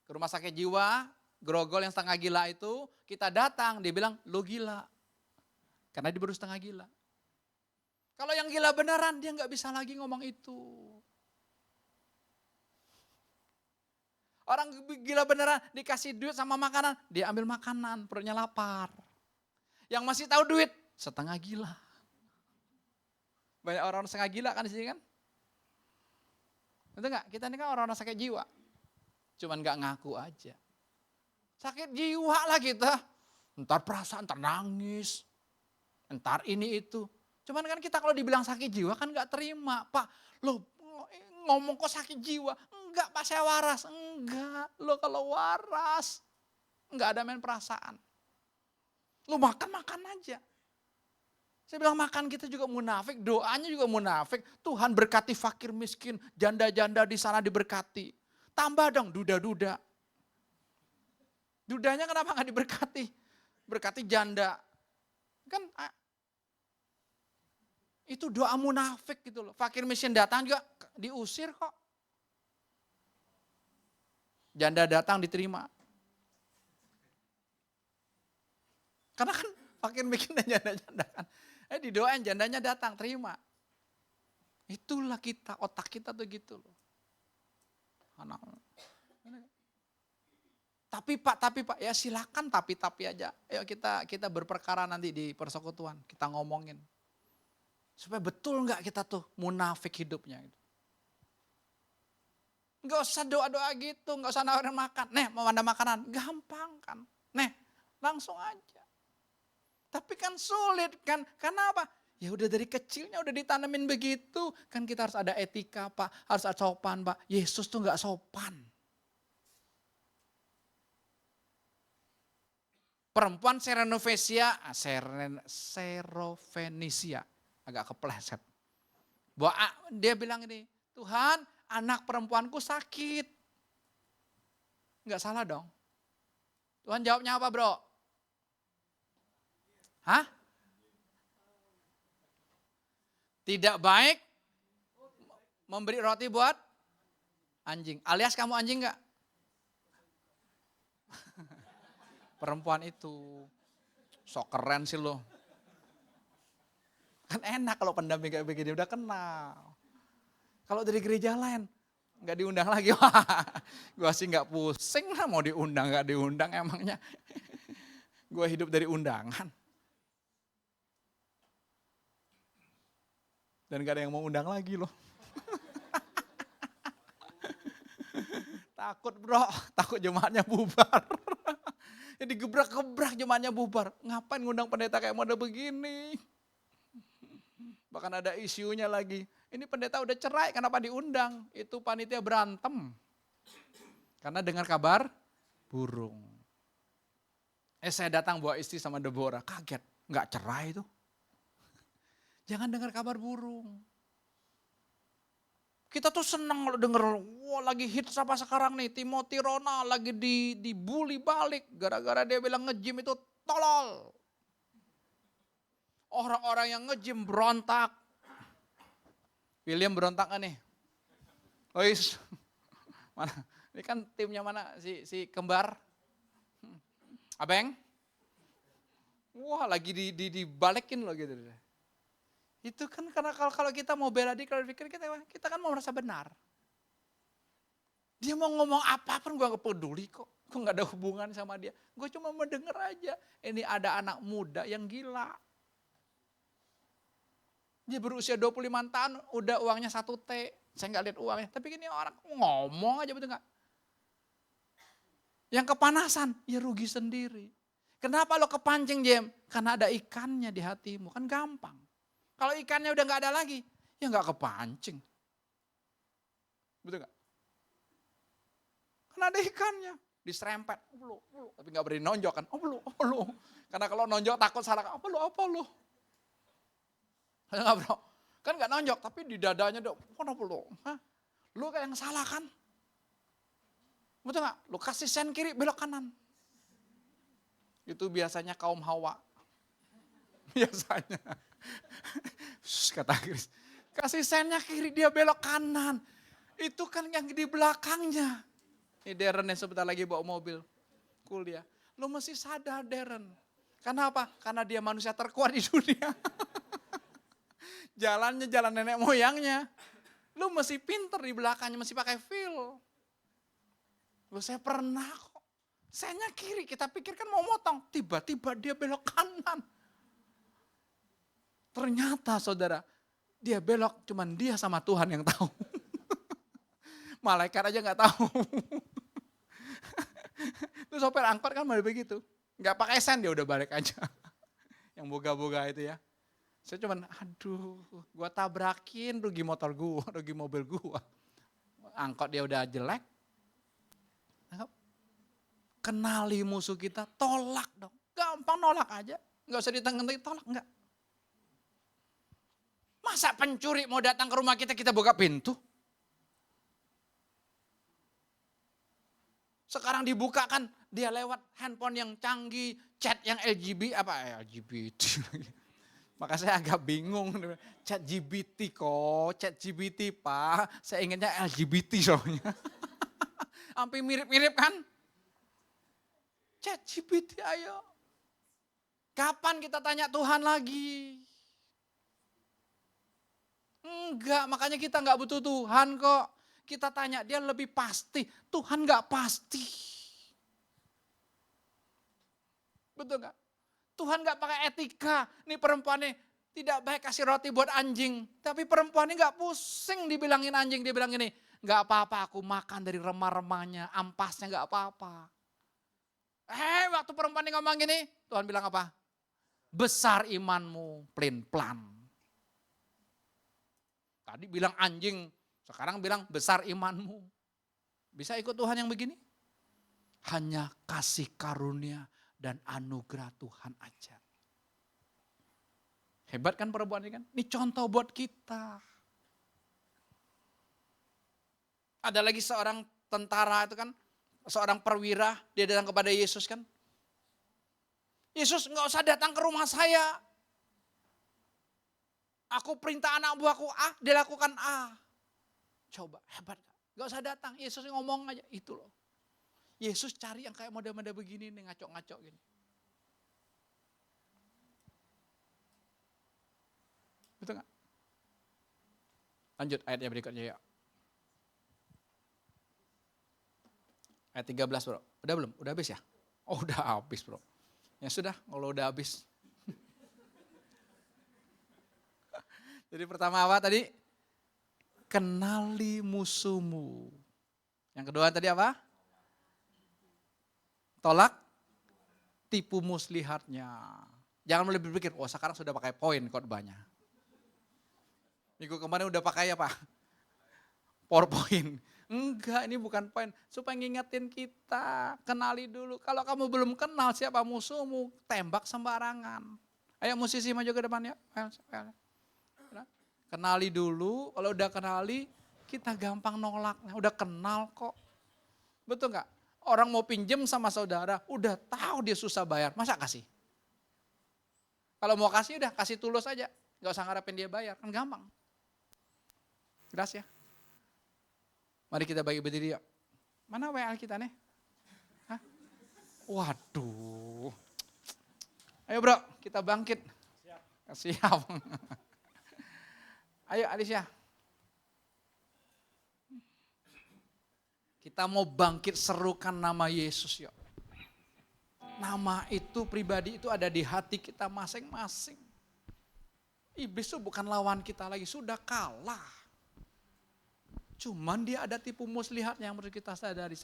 ke rumah sakit jiwa, grogol yang setengah gila itu, kita datang, dia bilang, lu gila. Karena dia baru setengah gila. Kalau yang gila beneran dia nggak bisa lagi ngomong itu. Orang gila beneran dikasih duit sama makanan, dia ambil makanan, perutnya lapar. Yang masih tahu duit, setengah gila. Banyak orang setengah gila kan di sini kan? Betul nggak? Kita ini kan orang-orang sakit jiwa. Cuman nggak ngaku aja. Sakit jiwa lah kita. Ntar perasaan, ntar nangis. Ntar ini itu. Cuman kan kita kalau dibilang sakit jiwa kan gak terima. Pak, lo ngomong kok sakit jiwa. Enggak Pak, saya waras. Enggak, lo kalau waras. Enggak ada main perasaan. Lo makan aja. Saya bilang makan kita juga munafik, doanya juga munafik. Tuhan berkati fakir miskin, janda-janda di sana diberkati. Tambah dong duda-duda. Dudanya kenapa gak diberkati? Berkati janda. Kan Itu doa munafik gitu loh. Fakir miskin datang juga diusir kok. Janda datang diterima. Karena kan fakir miskin dan janda-janda kan. Didoain jandanya datang, terima. Itulah kita, otak kita tuh gitu loh. Anak. Tapi Pak, ya silakan tapi aja. Ayo kita berperkara nanti di persekutuan, kita ngomongin. Supaya betul enggak kita tuh munafik hidupnya itu. Enggak usah doa-doa gitu, enggak usah nawarin makan. Mau ada makanan, gampang kan. Langsung aja. Tapi kan sulit kan, karena apa? Ya udah dari kecilnya udah ditanamin begitu. Kan kita harus ada etika Pak, harus ada sopan Pak. Yesus tuh enggak sopan. Perempuan Serofenisia, agak kepleset. Dia bilang ini, Tuhan anak perempuanku sakit. Enggak salah dong. Tuhan jawabnya apa bro? Hah? Tidak baik memberi roti buat anjing. Alias kamu anjing enggak? Perempuan itu. Sok keren sih lo. Kan enak kalau pendamping kayak begini udah kenal. Kalau dari gereja lain nggak diundang lagi. Wah, gue sih nggak pusing lah mau diundang nggak diundang emangnya. Gue hidup dari undangan. Dan gak ada yang mau undang lagi loh. Takut bro, takut jemaatnya bubar. Jadi gebrak-gebrak jemaatnya bubar. Ngapain ngundang pendeta kayak model begini? Bahkan ada isunya lagi. Ini pendeta udah cerai, kenapa diundang? Itu panitia berantem. Karena dengar kabar burung. Saya datang bawa istri sama Deborah, kaget. Nggak cerai itu. Jangan dengar kabar burung. Kita tuh senang kalau denger, wah lagi hits apa sekarang nih, Timothy Ronald lagi dibully balik. Gara-gara dia bilang nge-gym itu tolol. Orang-orang yang nge-gym berontak. William berontak kan nih? Ois, mana? Ini kan timnya mana? Si kembar? Abeng? Wah lagi dibalikin loh gitu. Itu kan karena kalau kita mau bela diri, kalau pikir kita kan mau merasa benar. Dia mau ngomong apapun gue gak peduli kok. Gue gak ada hubungan sama dia. Gue cuma mendengar aja. Ini ada anak muda yang gila. Dia berusia 25 tahun, udah uangnya 1 T. Saya gak lihat uangnya. Tapi ini orang ngomong aja betul gak? Yang kepanasan, ya rugi sendiri. Kenapa lo kepancing Jem? Karena ada ikannya di hatimu, kan gampang. Kalau ikannya udah gak ada lagi, ya gak kepancing. Betul gak? Karena ada ikannya, diserempet. Tapi gak berani nonjok kan, belum. Karena kalau nonjok takut salah, apa lo. Enggak bro, kan gak nonjok, tapi di dadanya udah, kenapa lo? Lu kayak yang salah kan? Betul gak? Lu kasih sen kiri, belok kanan. Itu biasanya kaum Hawa. Biasanya. Kata Kris, kasih sennya kiri, dia belok kanan. Itu kan yang di belakangnya. Ini Darren yang sebentar lagi bawa mobil kuliah. Lu mesti sadar Darren. Karena apa? Karena dia manusia terkuat di dunia. Jalannya jalan nenek moyangnya. Lu mesti pinter di belakangnya, mesti pakai feel. Lu saya pernah kok. Sennya kiri, kita pikir kan mau motong. Tiba-tiba dia belok kanan. Ternyata saudara, dia belok cuman dia sama Tuhan yang tahu. Malaikat aja gak tahu. Itu sopir angkot kan malah begitu. Gak pakai sen dia udah balik aja. Yang boga-boga itu ya. Saya cuman aduh gua tabrakin rugi motor gua, rugi mobil gua. Angkot dia udah jelek. Kenali musuh kita, tolak dong. Gampang nolak aja. Gak usah ditengah-tengah, tolak enggak. Masa pencuri mau datang ke rumah kita buka pintu? Sekarang dibuka kan, dia lewat handphone yang canggih, chat yang LGBT. Maka saya agak bingung. ChatGPT kok, ChatGPT Pak. Saya ingatnya LGBT soalnya. Hampir mirip-mirip kan? ChatGPT ayo. Kapan kita tanya Tuhan lagi? Enggak, makanya kita enggak butuh Tuhan kok. Kita tanya dia lebih pasti. Tuhan enggak pasti. Betul enggak? Tuhan enggak pakai etika. Nih perempuannya tidak baik kasih roti buat anjing. Tapi perempuannya enggak pusing dibilangin anjing. Dia bilang gini, enggak apa-apa aku makan dari remah-remahnya. Ampasnya enggak apa-apa. Waktu perempuan ini ngomong gini, Tuhan bilang apa? Besar imanmu, pelin-pelan. Tadi bilang anjing, sekarang bilang besar imanmu. Bisa ikut Tuhan yang begini? Hanya kasih karunia dan anugerah Tuhan aja. Hebat kan perempuan ini kan? Ini contoh buat kita. Ada lagi seorang tentara itu kan, seorang perwira, dia datang kepada Yesus kan. Yesus enggak usah datang ke rumah saya. Aku perintah anak buahku A, dia lakukan A. Coba, hebat gak? Enggak usah datang, Yesus ngomong aja, itu loh. Yesus cari yang kayak model-model begini nih, ngaco-ngaco gini. Betul gak? Lanjut ayatnya berikutnya ya. Ayat 13 bro, udah belum? Udah habis ya? Oh udah habis bro. Ya sudah, kalau udah habis. Jadi pertama apa tadi? Kenali musuhmu. Yang kedua tadi apa? Tolak tipu muslihatnya. Jangan mulai berpikir, oh sekarang sudah pakai poin khotbahnya. Minggu kemarin udah pakai apa? PowerPoint. Enggak, ini bukan poin. Supaya ngingetin kita, kenali dulu. Kalau kamu belum kenal siapa musuhmu, tembak sembarangan. Ayo musisi maju ke depan ya. Kenali dulu, kalau udah kenali, kita gampang nolaknya. Udah kenal kok. Betul nggak? Orang mau pinjem sama saudara, udah tahu dia susah bayar, masa kasih? Kalau mau kasih udah kasih tulus aja. Nggak usah ngarepin dia bayar, kan gampang. Jelas ya? Mari kita bagi berdiri yuk. Mana WA kita nih? Hah? Waduh. Ayo bro, kita bangkit. Siap. Ayo Alicia. Kita mau bangkit serukan nama Yesus yuk. Nama itu pribadi itu ada di hati kita masing-masing. Iblis itu bukan lawan kita lagi, sudah kalah. Cuman dia ada tipu muslihat yang harus kita sadari.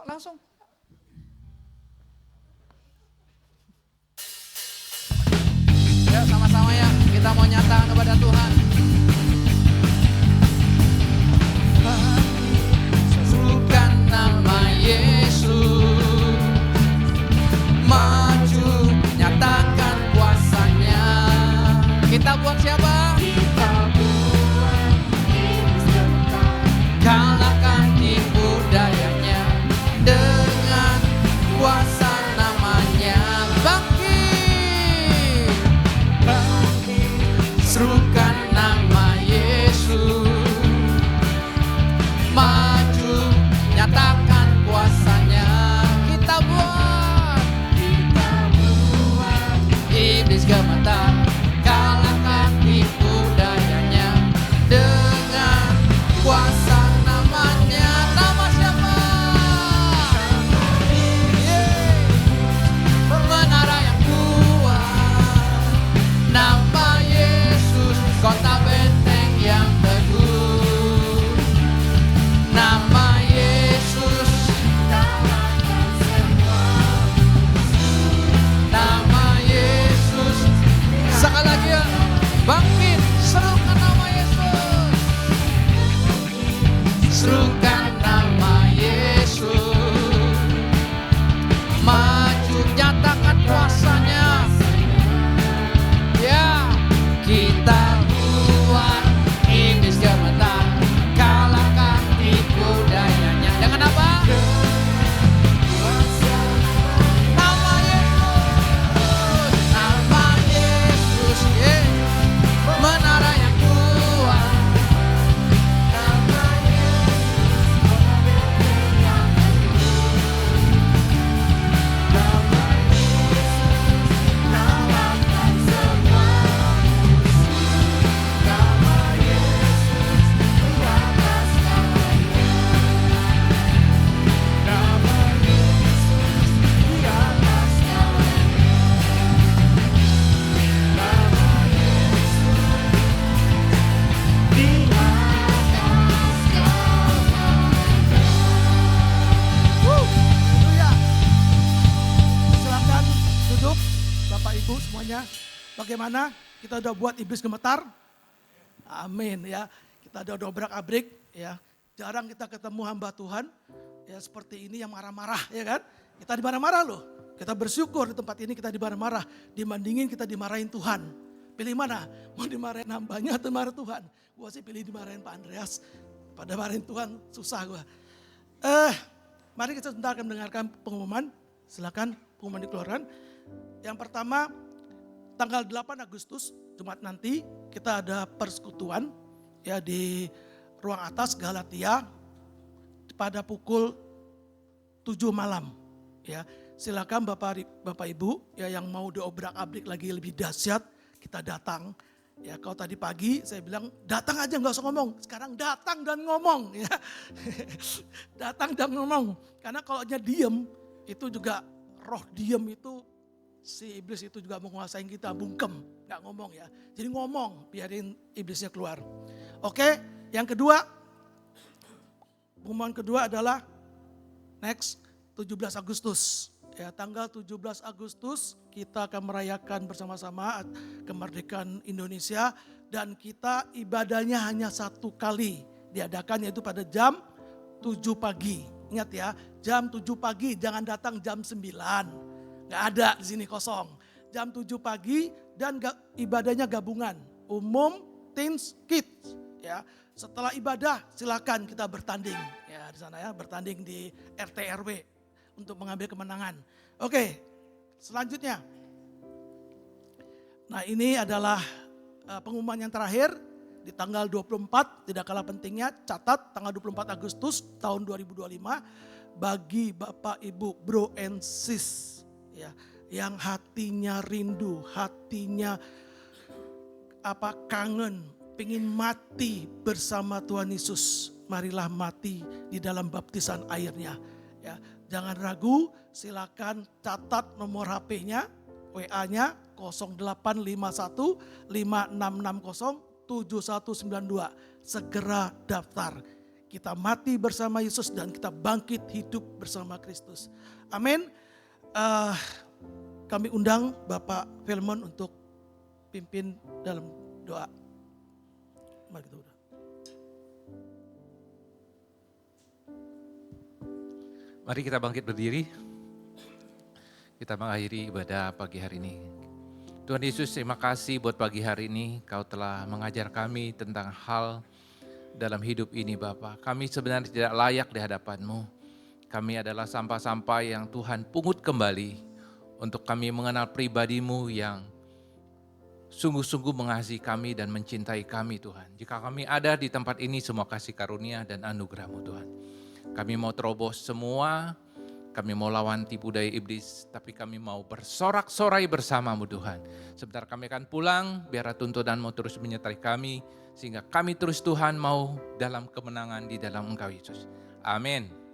Langsung. Ya sama-sama ya, kita mau nyatakan kepada Tuhan. Serukan nama Yesus, maju nyatakan kuasanya. Kita buat siapa? Kita buat kalahkan tipu dayanya dengan kuasa namanya. Bangkit, serukan nama Yesus, maju nyatakan kuasanya. Kita buat iblis gemetar, kalahkan tipu dayanya dengan kuasa namanya. Nama siapa? Menara yang kuat, nama Yesus, kota benteng yang teguh. Nama Yesus, nama Yesus. Sekali lagi ya, bangkit, serukan nama Yesus. Serukan nama Yesus, maju nyatakan kuasanya. Ya, kita buat iblis gemetar, kalahkan tipu daya. Bagaimana? Kita udah buat iblis gemetar? Amin ya. Kita udah dobrak-abrik ya. Jarang kita ketemu hamba Tuhan ya seperti ini yang marah-marah ya kan. Kita dimarah-marah loh. Kita bersyukur di tempat ini kita dimarah-marah. Dibandingin kita dimarahin Tuhan. Pilih mana? Mau dimarahin hambanya atau marah Tuhan? Gua sih pilih dimarahin Pak Andreas. Pada marahin Tuhan susah gua. Mari kita sebentar akan mendengarkan pengumuman. Silakan pengumuman dikeluarkan. Yang pertama, tanggal 8 Agustus, Jumat nanti kita ada persekutuan ya di ruang atas Galatia pada pukul 7 malam. Ya, silakan Bapak Ibu ya yang mau diobrak-abrik lagi lebih dahsyat, kita datang. Ya, kalau tadi pagi saya bilang datang aja nggak usah ngomong. Sekarang datang dan ngomong ya. Datang dan ngomong. Karena kalau nya diem itu juga roh diem itu si iblis itu juga menguasai kita, bungkem, nggak ngomong ya. Jadi ngomong, biarin iblisnya keluar. Oke, yang kedua, pengumuman kedua adalah next 17 Agustus. Ya, tanggal 17 Agustus kita akan merayakan bersama-sama kemerdekaan Indonesia dan kita ibadahnya hanya satu kali diadakan yaitu pada jam 7 pagi. Ingat ya, jam 7 pagi, jangan datang jam 9. Nggak ada di sini kosong. Jam 7 pagi dan ibadahnya gabungan. Umum, teens, kids. Ya, setelah ibadah silakan kita bertanding. Ya, di sana ya, bertanding di RT RW untuk mengambil kemenangan. Oke, selanjutnya. Nah, ini adalah pengumuman yang terakhir di tanggal 24, tidak kalah pentingnya, catat tanggal 24 Agustus tahun 2025 bagi Bapak Ibu bro and sis ya, yang hatinya rindu, hatinya kangen, pengen mati bersama Tuhan Yesus. Marilah mati di dalam baptisan airnya. Ya, jangan ragu, silakan catat nomor HP-nya, WA-nya 0851 5660 7192. Segera daftar. Kita mati bersama Yesus dan kita bangkit hidup bersama Kristus. Amin. Kami undang Bapak Firman untuk pimpin dalam doa. Mari kita udah. Mari kita bangkit berdiri. Kita mengakhiri ibadah pagi hari ini. Tuhan Yesus, terima kasih buat pagi hari ini. Kau telah mengajar kami tentang hal dalam hidup ini Bapa. Kami sebenarnya tidak layak di hadapan-Mu. Kami adalah sampah-sampah yang Tuhan pungut kembali untuk kami mengenal pribadi-Mu yang sungguh-sungguh mengasihi kami dan mencintai kami Tuhan. Jika kami ada di tempat ini semua kasih karunia dan anugerah-Mu Tuhan. Kami mau terobos semua, kami mau lawan tipu daya iblis, tapi kami mau bersorak-sorai bersama-Mu Tuhan. Sebentar kami akan pulang, biar tuntunan-Mu terus menyertai kami, sehingga kami terus Tuhan mau dalam kemenangan di dalam Engkau Yesus. Amin.